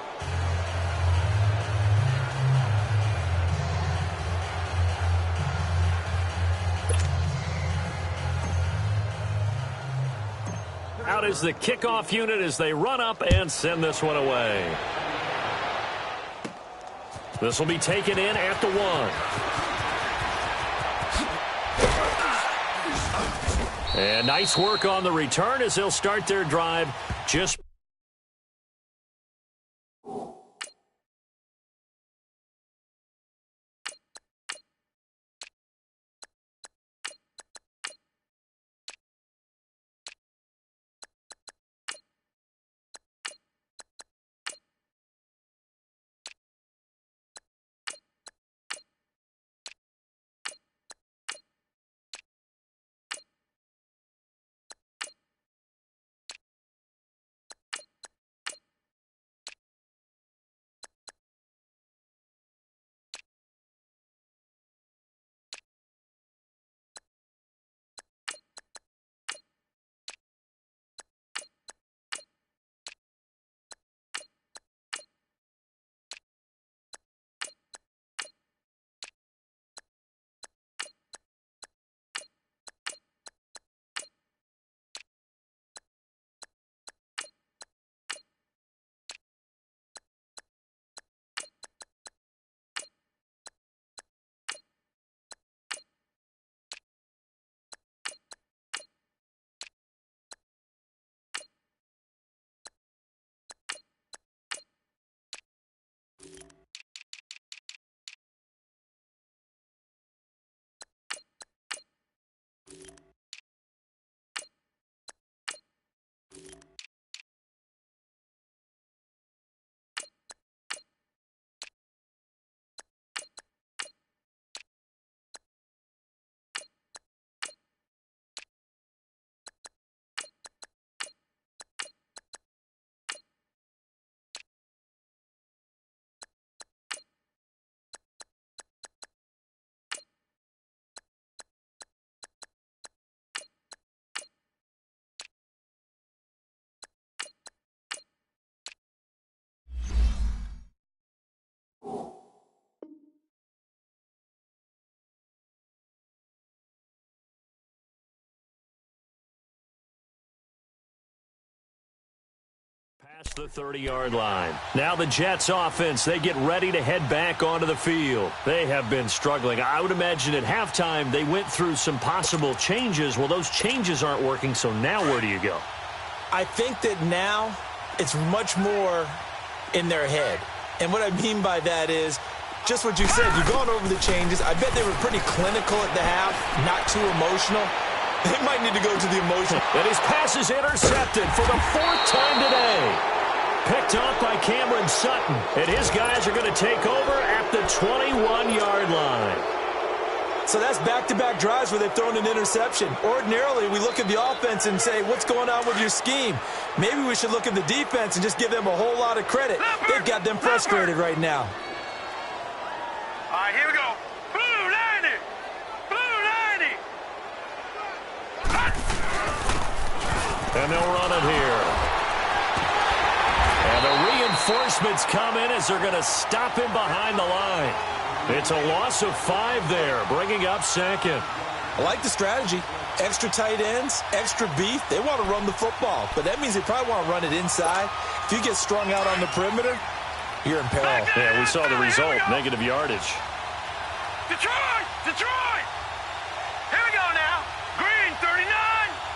Out is the kickoff unit as they run up and send this one away. This will be taken in at the 1. And nice work on the return as they'll start their drive just past the 30-yard line. Now the Jets offense, they get ready to head back onto the field. They have been struggling. I would imagine at halftime they went through some possible changes. Well, those changes aren't working, so now where do you go? I think that now it's much more in their head. And what I mean by that is Just what you said. You've gone over the changes. I bet they were pretty clinical at the half, not too emotional. They might need to go to the emotional. And his pass is intercepted for the 4th time today. Picked off by Cameron Sutton. And his guys are going to take over at the 21-yard line. So that's back-to-back drives where they've thrown an interception. Ordinarily, we look at the offense and say, what's going on with your scheme? Maybe we should look at the defense and just give them a whole lot of credit. They've got them frustrated right now. All right, here we go. Blue 90. Blue 90. And they'll run it here. And the reinforcements come in as they're going to stop him behind the line. It's a loss of 5 there, bringing up 2nd. I like the strategy. Extra tight ends, extra beef. They want to run the football, but that means they probably want to run it inside. If you get strung out on the perimeter, you're in peril. Yeah, we saw the result, negative yardage. Detroit! Detroit! Here we go now. Green 39.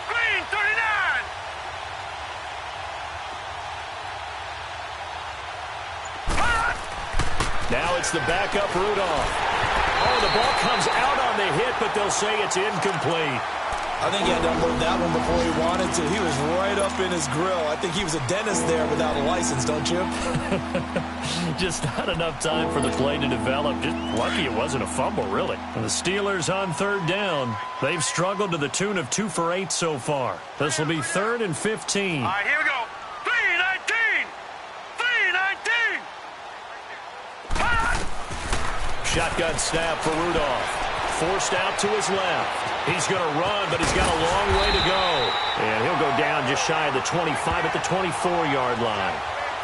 Green 39. Now it's the backup Rudolph. Oh, the ball comes out on the hit, but they'll say it's incomplete. I think he had to unload that one before he wanted to. He was right up in his grill. I think he was a dentist there without a license, don't you? Just not enough time for the play to develop. Just lucky it wasn't a fumble, really. And the Steelers on 3rd down. They've struggled to the tune of 2 for 8 so far. This will be 3rd and 15. All right, here we go. 319. 319. Shotgun snap for Rudolph. Forced out to his left. He's going to run, but he's got a long way to go. And he'll go down just shy of the 25 at the 24-yard line.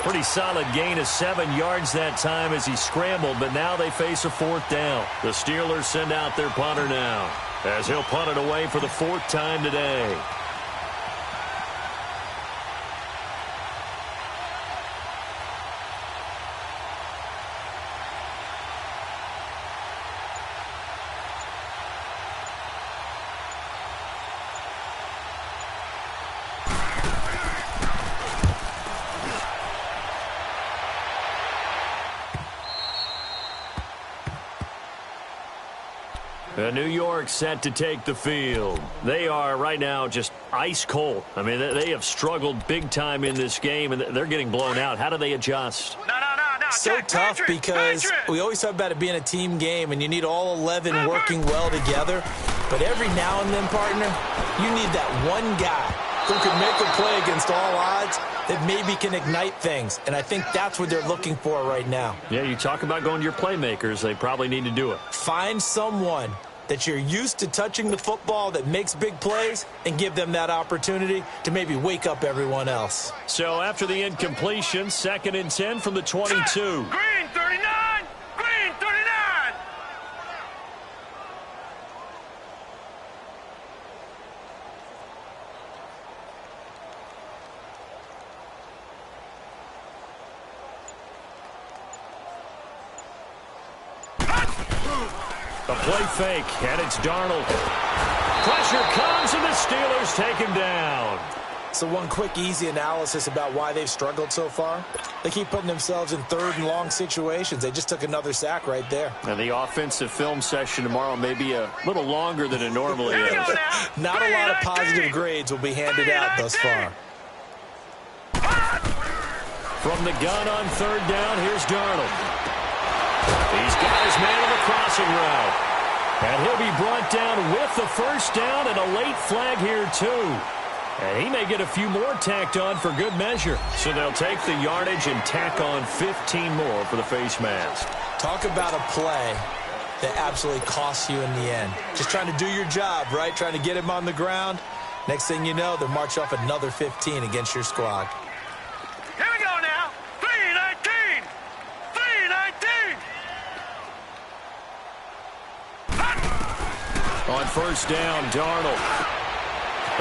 Pretty solid gain of 7 yards that time as he scrambled, but now they face a 4th down. The Steelers send out their punter now as he'll punt it away for the 4th time today. New York set to take the field. They are right now just ice cold. I mean, they have struggled big time in this game, and they're getting blown out. How do they adjust? No. So tough because we always talk about it being a team game, and you need all 11 working well together. But every now and then, partner, you need that one guy who can make a play against all odds that maybe can ignite things. And I think that's what they're looking for right now. Yeah, you talk about going to your playmakers. They probably need to do it. Find someone that you're used to touching the football that makes big plays and give them that opportunity to maybe wake up everyone else. So after the incompletion, 2nd and 10 from the 22. Green 39. Green 39. A play fake, and it's Darnold. Pressure comes, and the Steelers take him down. So one quick, easy analysis about why they've struggled so far. They keep putting themselves in 3rd and long situations. They just took another sack right there. And the offensive film session tomorrow may be a little longer than it normally is. Not a lot of positive grades will be handed out thus far. From the gun on 3rd down, here's Darnold. He's got his man on the crossing route. And he'll be brought down with the 1st down and a late flag here, too. And he may get a few more tacked on for good measure. So they'll take the yardage and tack on 15 more for the face mask. Talk about a play that absolutely costs you in the end. Just trying to do your job, right? Trying to get him on the ground. Next thing you know, they'll march off another 15 against your squad. Here we go now. 319. 319. On 1st down, Darnold.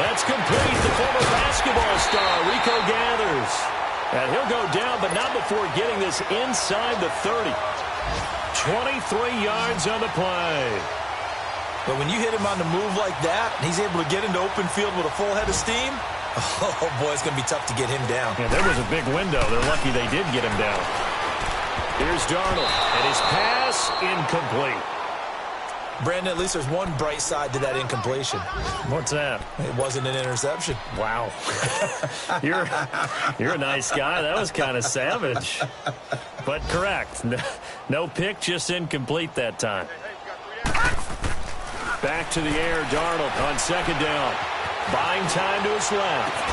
That's complete. The former basketball star, Rico Gathers. And he'll go down, but not before getting this inside the 30. 23 yards on the play. But when you hit him on the move like that, and he's able to get into open field with a full head of steam, oh, boy, it's going to be tough to get him down. Yeah, there was a big window. They're lucky they did get him down. Here's Darnold, and his pass incomplete. Brandon, at least there's one bright side to that incompletion. What's that? It wasn't an interception. Wow. You're a nice guy. That was kind of savage. But correct. No pick, just incomplete that time. Back to the air, Darnold on second down. Buying time to his left.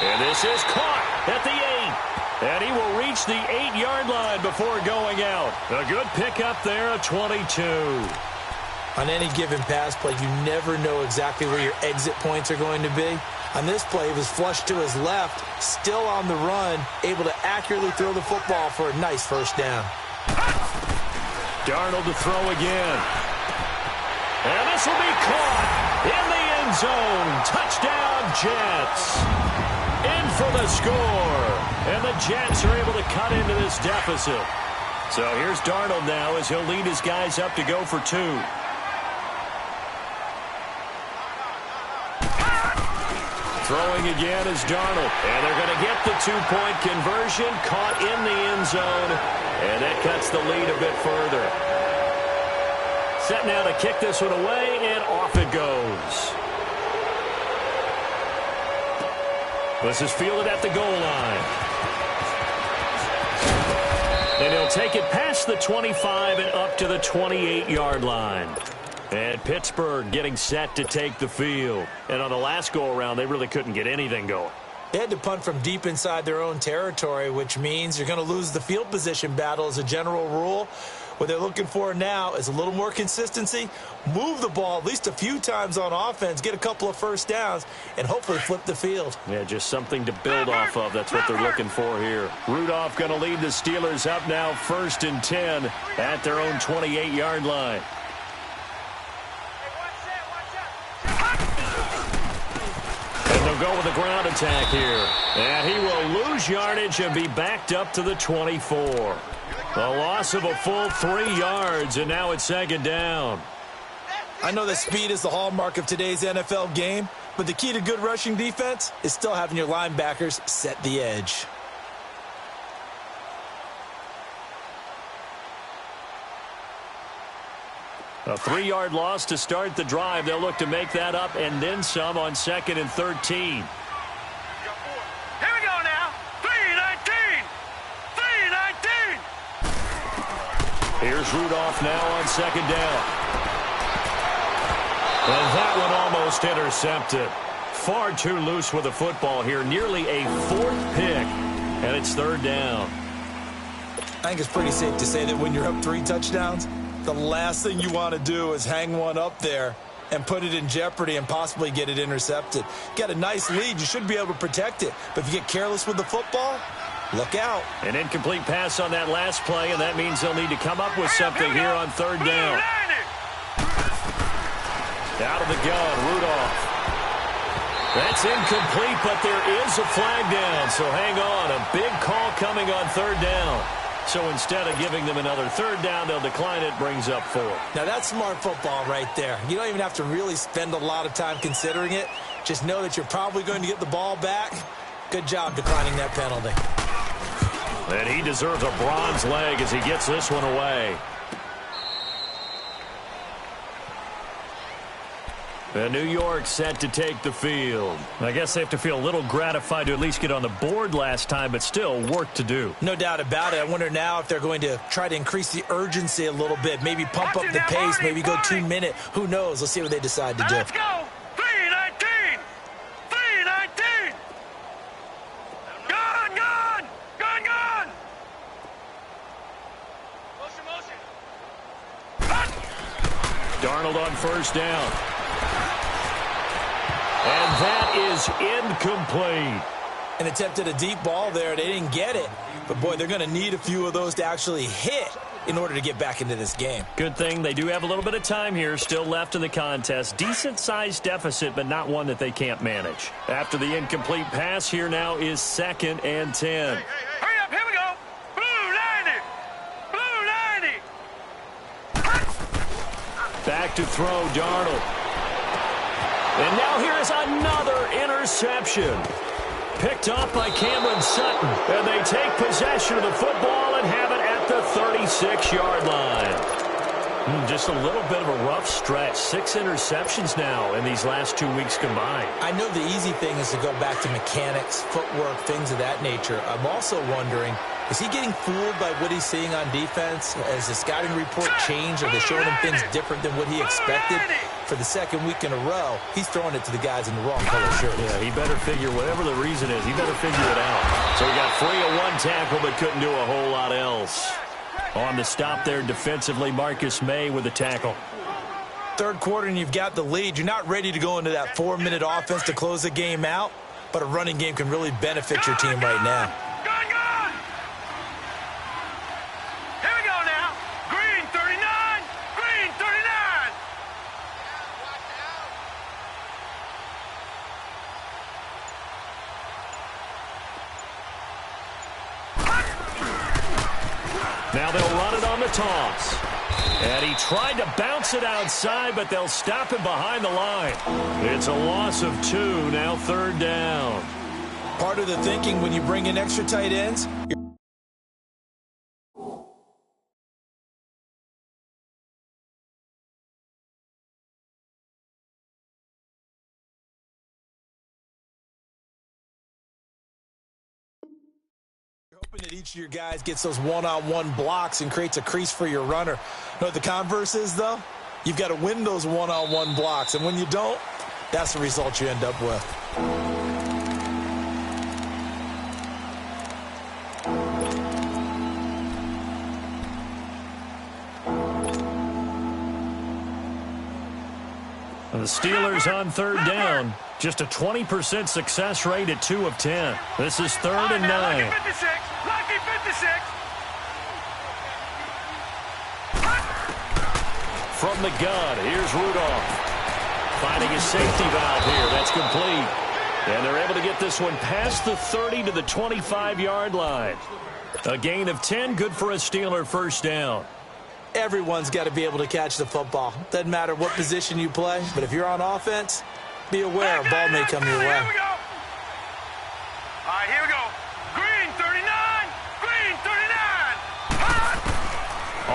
And this is caught at the 8. And he will reach the 8-yard line before going out. A good pickup there, a 22. On any given pass play, you never know exactly where your exit points are going to be. On this play, he was flushed to his left, still on the run, able to accurately throw the football for a nice first down. Darnold to throw again. And this will be caught in the end zone. Touchdown, Jets. In for the score. And the Jets are able to cut into this deficit. So here's Darnold now as he'll lead his guys up to go for 2. Throwing again is Darnold. And they're going to get the 2-point conversion. Caught in the end zone. And that cuts the lead a bit further. Set now to kick this one away, and off it goes. This is fielded at the goal line. And he'll take it past the 25 and up to the 28-yard line. And Pittsburgh getting set to take the field. And on the last go-around, they really couldn't get anything going. They had to punt from deep inside their own territory, which means you're going to lose the field position battle as a general rule. What they're looking for now is a little more consistency, move the ball at least a few times on offense, get a couple of first downs, and hopefully flip the field. Yeah, just something to build off of. That's what they're looking for here. Rudolph going to lead the Steelers up now 1st and 10 at their own 28-yard line. They'll go with a ground attack here. And he will lose yardage and be backed up to the 24. A loss of a full 3 yards, and now it's 2nd down. I know that speed is the hallmark of today's NFL game, but the key to good rushing defense is still having your linebackers set the edge. A 3-yard loss to start the drive. They'll look to make that up and then some on 2nd and 13. Here we go now. 3-19. 3-19. Here's Rudolph now on 2nd down. And that one almost intercepted. Far too loose with the football here. Nearly a 4th pick. And it's 3rd down. I think it's pretty safe to say that when you're up 3 touchdowns, the last thing you want to do is hang one up there and put it in jeopardy and possibly get it intercepted. Get a nice lead. You should be able to protect it. But if you get careless with the football, look out. An incomplete pass on that last play, and that means they'll need to come up with something here on 3rd down. Out of the gun, Rudolph. That's incomplete, but there is a flag down, so hang on. A big call coming on 3rd down. So instead of giving them another 3rd down, they'll decline it, brings up 4. Now that's smart football right there. You don't even have to really spend a lot of time considering it. Just know that you're probably going to get the ball back. Good job declining that penalty. And he deserves a bronze leg as he gets this one away. And New York set to take the field. I guess they have to feel a little gratified to at least get on the board last time, but still work to do. No doubt about it. I wonder now if they're going to try to increase the urgency a little bit, maybe pump up the pace, maybe go 2-minute. Who knows? Let's see what they decide to do. Let's go. 3-19. 3-19. Gone, gone. Gone, gone. Motion. Darnold on 1st down. And that is incomplete. An attempt at a deep ball there. They didn't get it. But, boy, they're going to need a few of those to actually hit in order to get back into this game. Good thing they do have a little bit of time here still left in the contest. Decent-sized deficit, but not one that they can't manage. After the incomplete pass, here now is 2nd and 10. Hurry up. Here we go. Blue 90. Blue 90. Back to throw, Darnold. And now here is another interception. Picked off by Cameron Sutton. And they take possession of the football and have it at at the 36-yard line. Just a little bit of a rough stretch. 6 interceptions now in these last 2 weeks combined. I know the easy thing is to go back to mechanics, footwork, things of that nature. I'm also wondering, is he getting fooled by what he's seeing on defense? Has the scouting report changed? Are they showing him things different than what he expected? For the second week in a row, he's throwing it to the guys in the wrong color shirts. Yeah, he better figure, whatever the reason is, he better figure it out. So he got free of one tackle but couldn't do a whole lot else. On the stop there defensively, Marcus May with the tackle. Third quarter and you've got the lead. You're not ready to go into that 4-minute offense to close the game out, but a running game can really benefit your team right now. Gone! Here we go now. Green 39. Green 39. Now they'll run it on the toss. And he tried to bounce it outside, but they'll stop him behind the line. It's a loss of 2, now 3rd down. Part of the thinking when you bring in extra tight ends, that each of your guys gets those one-on-one blocks and creates a crease for your runner. You know what the converse is, though? You've got to win those one-on-one blocks, and when you don't, that's the result you end up with. The Steelers on 3rd down. Just a 20% success rate at 2 of 10. This is 3rd and 9. Lucky 56. Lucky 56. From the gun, here's Rudolph. Finding his safety valve here. That's complete. And they're able to get this one past the 30 to the 25-yard line. A gain of 10, good for a Steeler first down. Everyone's got to be able to catch the football. Doesn't matter what position you play, but if you're on offense, be aware a ball may come your way. Here we go. All right, here we go. Green 39. Green 39.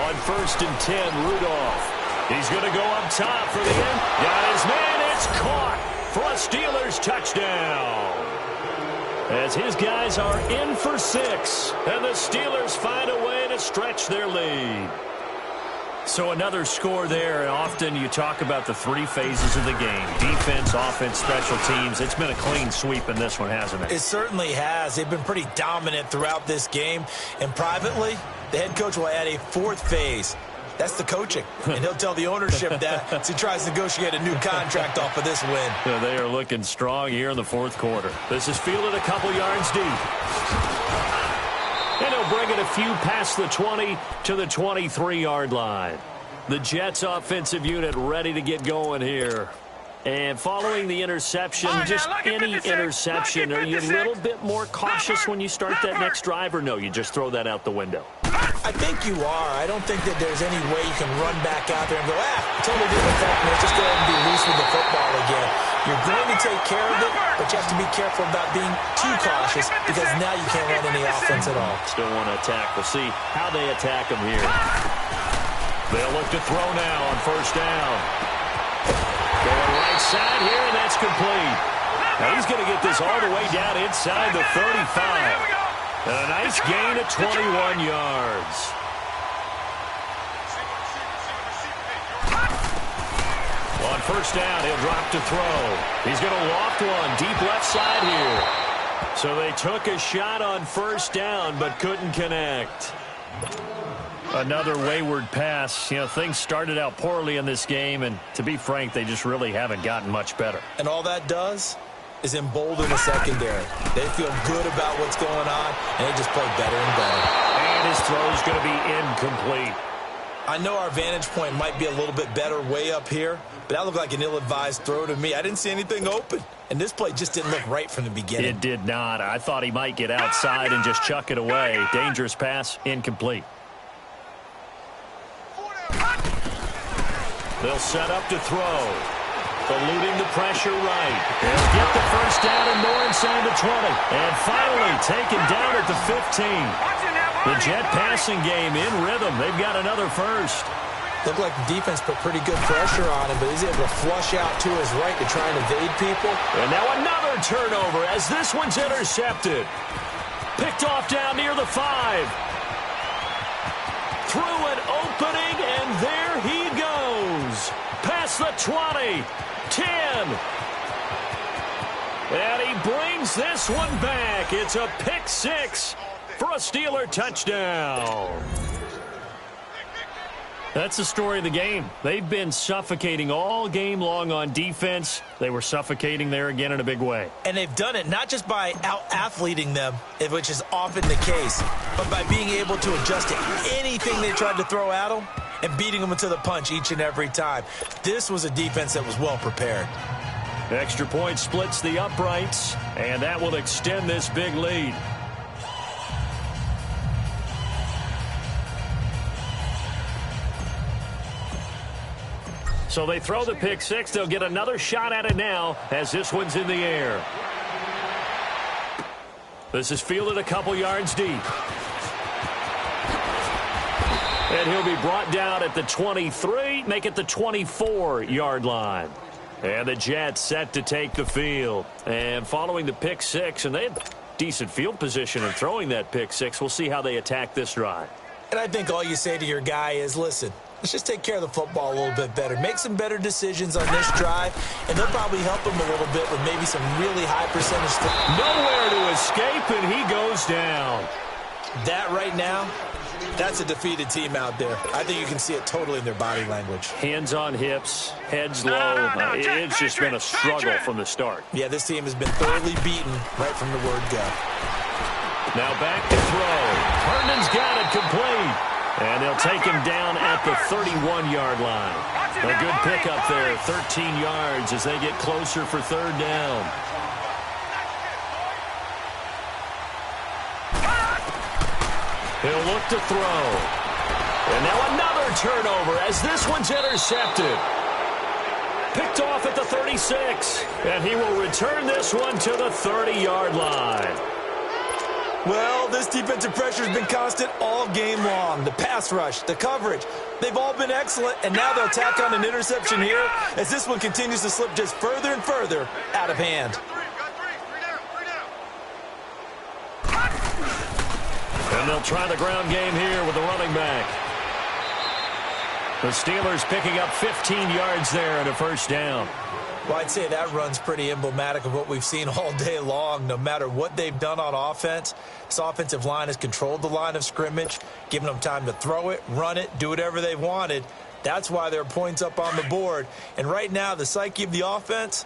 On 1st and 10, Rudolph. He's going to go up top for the end. Got his man. It's caught for a Steelers touchdown. As his guys are in for 6, and the Steelers find a way to stretch their lead. So another score there, and often you talk about the 3 phases of the game. Defense, offense, special teams. It's been a clean sweep in this one, hasn't it? It certainly has. They've been pretty dominant throughout this game. And privately, the head coach will add a 4th phase. That's the coaching. And he'll tell the ownership that as he tries to negotiate a new contract off of this win. Yeah, they are looking strong here in the 4th quarter. This is fielded a couple yards deep. And he'll bring it a few past the 20 to the 23-yard line. The Jets offensive unit ready to get going here. And following the interception, just any interception, are you a little bit more cautious when you start that next drive, or no, you just throw that out the window? I think you are. I don't think that there's any way you can run back out there and go, totally didn't affect me. Just go ahead and be loose with the football again. You're going to take care of it, but you have to be careful about being too cautious because now you can't run any offense at all. Still want to attack. We'll see how they attack him here. They'll look to throw now on 1st down. Going right side here, and that's complete. Now he's going to get this all the way down inside the 35. And a nice gain of 21 yards. On 1st down, he'll drop to throw. He's going to loft one deep left side here. So they took a shot on 1st down, but couldn't connect. Another wayward pass. You know, things started out poorly in this game, and to be frank, they just really haven't gotten much better. And all that does is embolden the secondary. They feel good about what's going on, and they just play better and better. And his throw is going to be incomplete. I know our vantage point might be a little bit better way up here, but that looked like an ill-advised throw to me. I didn't see anything open, and this play just didn't look right from the beginning. It did not. I thought he might get outside and just chuck it away. Dangerous pass, incomplete. They'll set up to throw. Eluding the pressure right. They'll get the 1st down and more inside the 20. And finally taken down at the 15. Watch it now. The Jet passing game in rhythm. They've got another first. Looked like the defense put pretty good pressure on him, but he's able to flush out to his right to try and evade people. And now another turnover as this one's intercepted. Picked off down near the 5. Through an opening, and there he goes. Past the 20, 10. And he brings this one back. It's a pick 6 for a Steeler touchdown. That's the story of the game. They've been suffocating all game long on defense. They were suffocating there again in a big way. And they've done it not just by out-athleting them, which is often the case, but by being able to adjust to anything they tried to throw at them and beating them into the punch each and every time. This was a defense that was well prepared. Extra point splits the uprights, and that will extend this big lead. So they throw the pick 6. They'll get another shot at it now as this one's in the air. This is fielded a couple yards deep. And he'll be brought down at the 23, make it the 24-yard line. And the Jets set to take the field. And following the pick 6, and they had decent field position in throwing that pick 6. We'll see how they attack this drive. And I think all you say to your guy is, listen, let's just take care of the football a little bit better. Make some better decisions on this drive, and they'll probably help him a little bit with maybe some really high percentage. Nowhere to escape, and he goes down. That right now, that's a defeated team out there. I think you can see it totally in their body language. Hands on hips, heads low. It's just been a struggle from the start. Yeah, this team has been thoroughly beaten right from the word go. Now back to throw. Herndon's got it complete. And they'll take him down at the 31-yard line. A good pickup there, 13 yards as they get closer for third down. He'll look to throw. And now another turnover as this one's intercepted. Picked off at the 36. And he will return this one to the 30-yard line. Well, this defensive pressure has been constant all game long. The pass rush, the coverage, they've all been excellent, and now they'll tack on an interception here as this one continues to slip just further and further out of hand. And they'll try the ground game here with the running back. The Steelers picking up 15 yards there and a first down. Well, I'd say that run's pretty emblematic of what we've seen all day long. No matter what they've done on offense, this offensive line has controlled the line of scrimmage, given them time to throw it, run it, do whatever they wanted. That's why there are points up on the board. And right now, the psyche of the offense,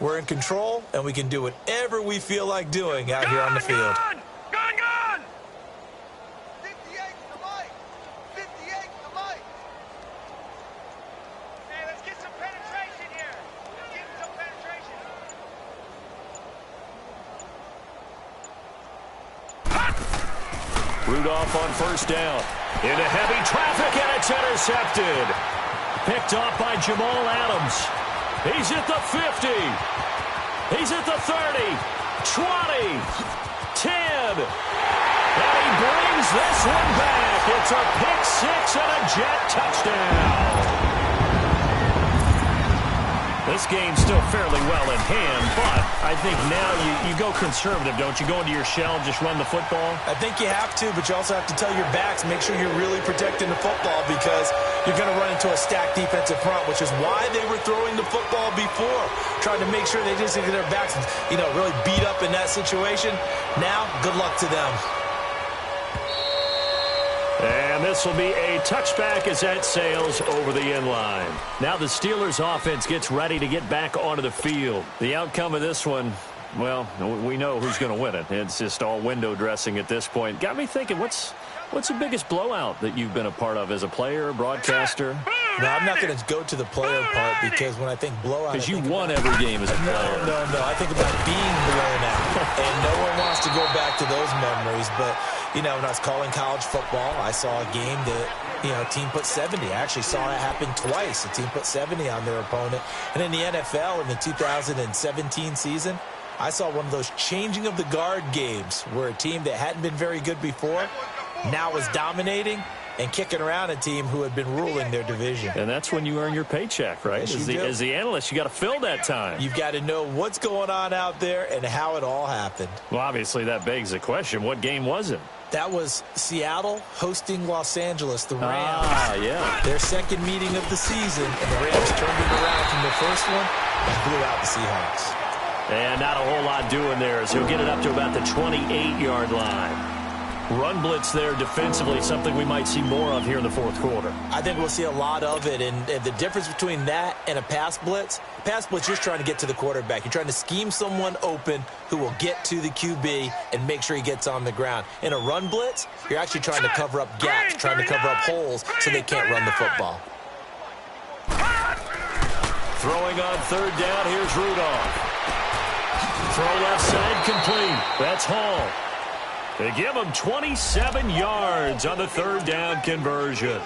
we're in control, and we can do whatever we feel like doing out here on the field. Gun! 58 to the mic. 58 to the mic. Hey, let's get some penetration here. Let's get some penetration. Rudolph on first down. Into heavy traffic, and it's intercepted. Picked off by Jamal Adams. He's at the 50. He's at the 30. 20. 10. And he brings this one back. It's a pick 6 and a Jet touchdown. This game's still fairly well in hand, but I think now you go conservative, don't you? Go into your shell, just run the football? I think you have to, but you also have to tell your backs, make sure you're really protecting the football because you're going to run into a stacked defensive front, which is why they were throwing the football before, trying to make sure they didn't get their backs, really beat up in that situation. Now, good luck to them. And this will be a touchback as that sails over the end line. Now the Steelers offense gets ready to get back onto the field. The outcome of this one, well, we know who's going to win it. It's just all window dressing at this point. Got me thinking, what's the biggest blowout that you've been a part of as a player, broadcaster? No, I'm not going to go to the player part because when I think blowout, because you won every game as a player. No. I think about being blown out, and no one wants to go back to those memories. But when I was calling college football, I saw a game that a team put 70. I actually saw it happen twice. A team put 70 on their opponent, and in the NFL in the 2017 season, I saw one of those changing of the guard games where a team that hadn't been very good before now is dominating and kicking around a team who had been ruling their division. And that's when you earn your paycheck, right? Yes, As the analyst, you got to fill that time. You've got to know what's going on out there and how it all happened. Well, obviously, that begs the question, what game was it? That was Seattle hosting Los Angeles, the Rams. Ah, yeah. Their second meeting of the season, and the Rams turned it around from the first one and blew out the Seahawks. And not a whole lot doing there as he'll get it up to about the 28-yard line. Run blitz there defensively, something we might see more of here in the fourth quarter. I think we'll see a lot of it, and the difference between that and a pass blitz you're just trying to get to the quarterback. You're trying to scheme someone open who will get to the QB and make sure he gets on the ground. In a run blitz, you're actually trying to cover up gaps, trying to cover up holes so they can't run the football. Throwing on third down, here's Rudolph. Throw left side complete. That's Hall. They give him 27 yards on the third down conversion.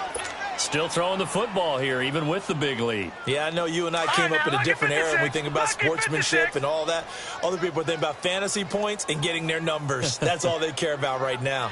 Still throwing the football here, even with the big lead. Yeah, I know you and I came up in a different era, and we think about sportsmanship and all that. Other people are thinking about fantasy points and getting their numbers. That's all they care about right now.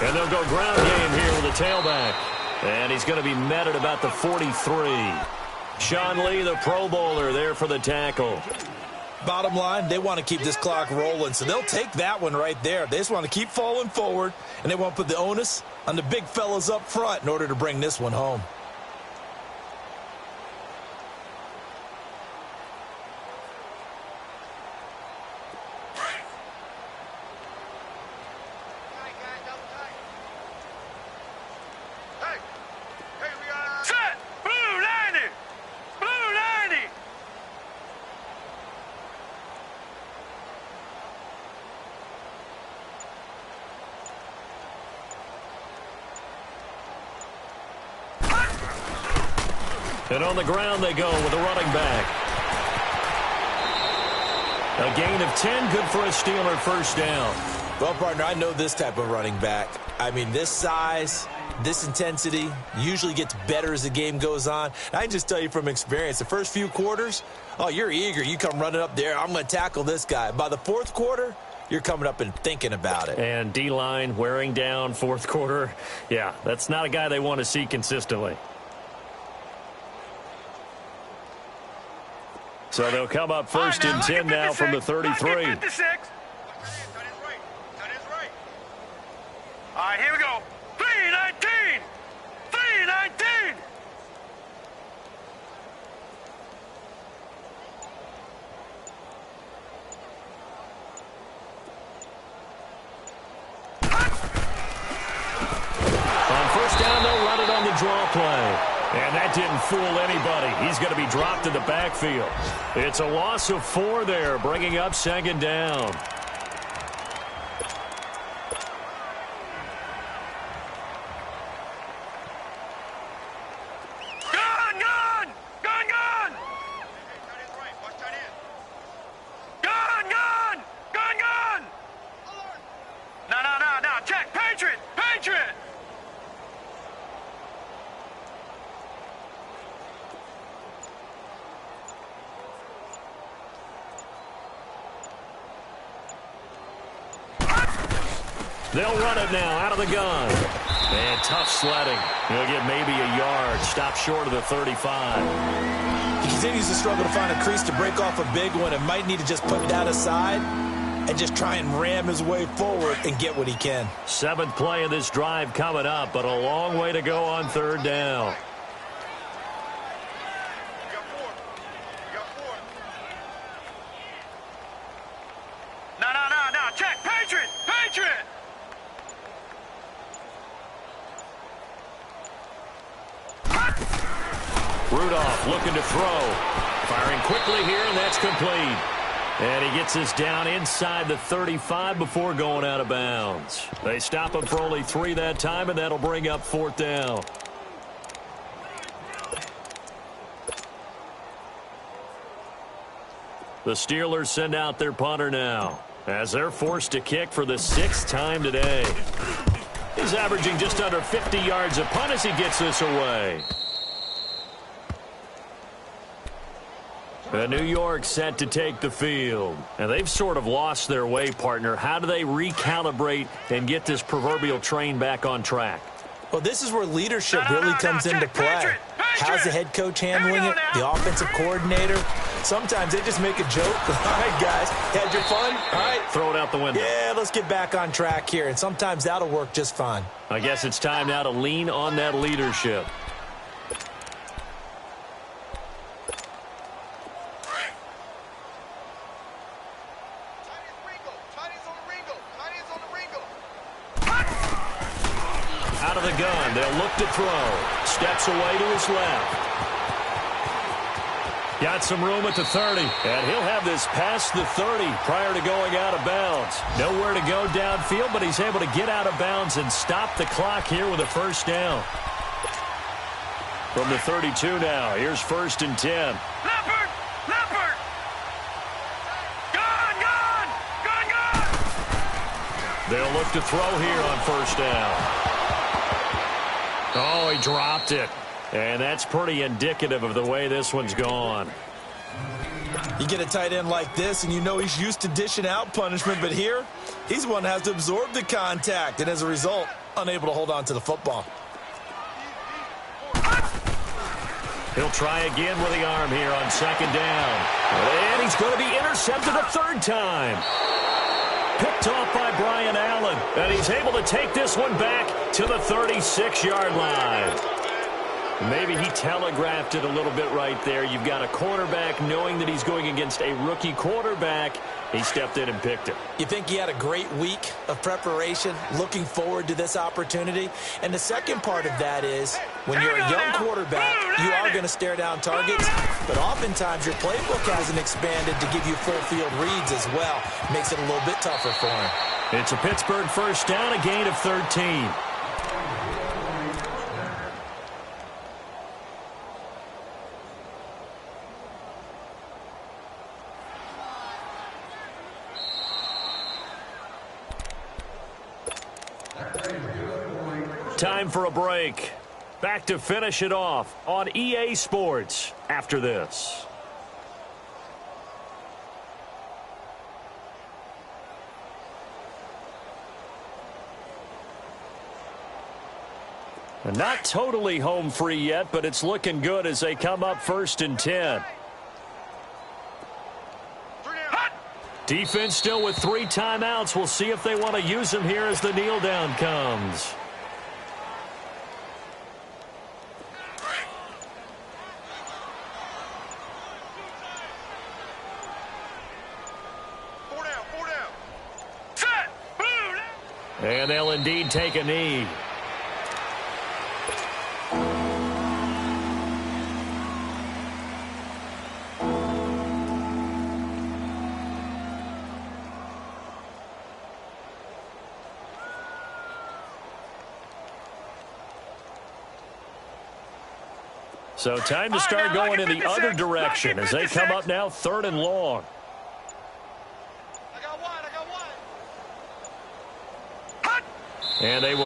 And they'll go ground game here with a tailback. And he's going to be met at about the 43. Sean Lee, the Pro Bowler, there for the tackle. Bottom line, they want to keep this clock rolling, so they'll take that one right there. They just want to keep falling forward, and they want to put the onus on the big fellas up front in order to bring this one home. And on the ground they go with a running back. A gain of 10, good for a Steeler first down. Well, partner, I know this type of running back. I mean, this size, this intensity usually gets better as the game goes on. I can just tell you from experience, the first few quarters, oh, you're eager. You come running up there, I'm going to tackle this guy. By the fourth quarter, you're coming up and thinking about it. And D-line wearing down fourth quarter. Yeah, that's not a guy they want to see consistently. So they'll come up first and 10 now from the 33. All right, here we go. 3-19. 3-19. On first down, they'll run it on the draw play. And that didn't fool anybody. He's going to be dropped in the backfield. It's a loss of 4 there, bringing up second down. Gun, gun! Gun, gun! Gun, gun! Gun, gun! No. Check. Patriot! Patriot! They'll run it now out of the gun. And tough sledding. He'll get maybe a yard. Stop short of the 35. He continues to struggle to find a crease to break off a big one and might need to just put that aside and just try and ram his way forward and get what he can. 7th play of this drive coming up, but a long way to go on third down. No. Check. Patriot! Patriot! Rudolph looking to throw. Firing quickly here, and that's complete. And he gets this down inside the 35 before going out of bounds. They stop him for only 3 that time, and that'll bring up 4th down. The Steelers send out their punter now as they're forced to kick for the 6th time today. Ball's averaging just under 50 yards a punt as he gets this away. New York set to take the field. And they've sort of lost their way, partner. How do they recalibrate and get this proverbial train back on track? Well, this is where leadership really comes into play. How's the head coach handling it? The offensive coordinator? Sometimes they just make a joke. All right, guys, had your fun? All right. Throw it out the window. Yeah, let's get back on track here. And sometimes that'll work just fine. I guess it's time now to lean on that leadership. Out of the gun, they'll look to throw. Steps away to his left. Got some room at the 30, and he'll have this past the 30 prior to going out of bounds. Nowhere to go downfield, but he's able to get out of bounds and stop the clock here with a first down. From the 32 now, here's 1st and 10. Leopard! Leopard! Gone! Gone! Gone! Gone! They'll look to throw here on 1st down. Oh, he dropped it. And that's pretty indicative of the way this one's gone. You get a tight end like this, and you know he's used to dishing out punishment, but here, he's the one that has to absorb the contact, and as a result, unable to hold on to the football. He'll try again with the arm here on 2nd down. And he's going to be intercepted a 3rd time. Picked off by Brian Allen, and he's able to take this one back to the 36-yard line. Maybe he telegraphed it a little bit right there. You've got a quarterback knowing that he's going against a rookie quarterback. He stepped in and picked it. You think he had a great week of preparation, looking forward to this opportunity? And the second part of that is, when you're a young quarterback, you are going to stare down targets, but oftentimes your playbook hasn't expanded to give you full field reads as well. Makes it a little bit tougher for him. It's a Pittsburgh first down, a gain of 13. Time for a break. Back to finish it off on EA Sports after this. Not totally home free yet, but it's looking good as they come up 1st and 10. Defense still with 3 timeouts. We'll see if they want to use them here as the kneel down comes. And they'll indeed take a knee. So time to start going in the other direction as they come up now 3rd and long. I got one. And they will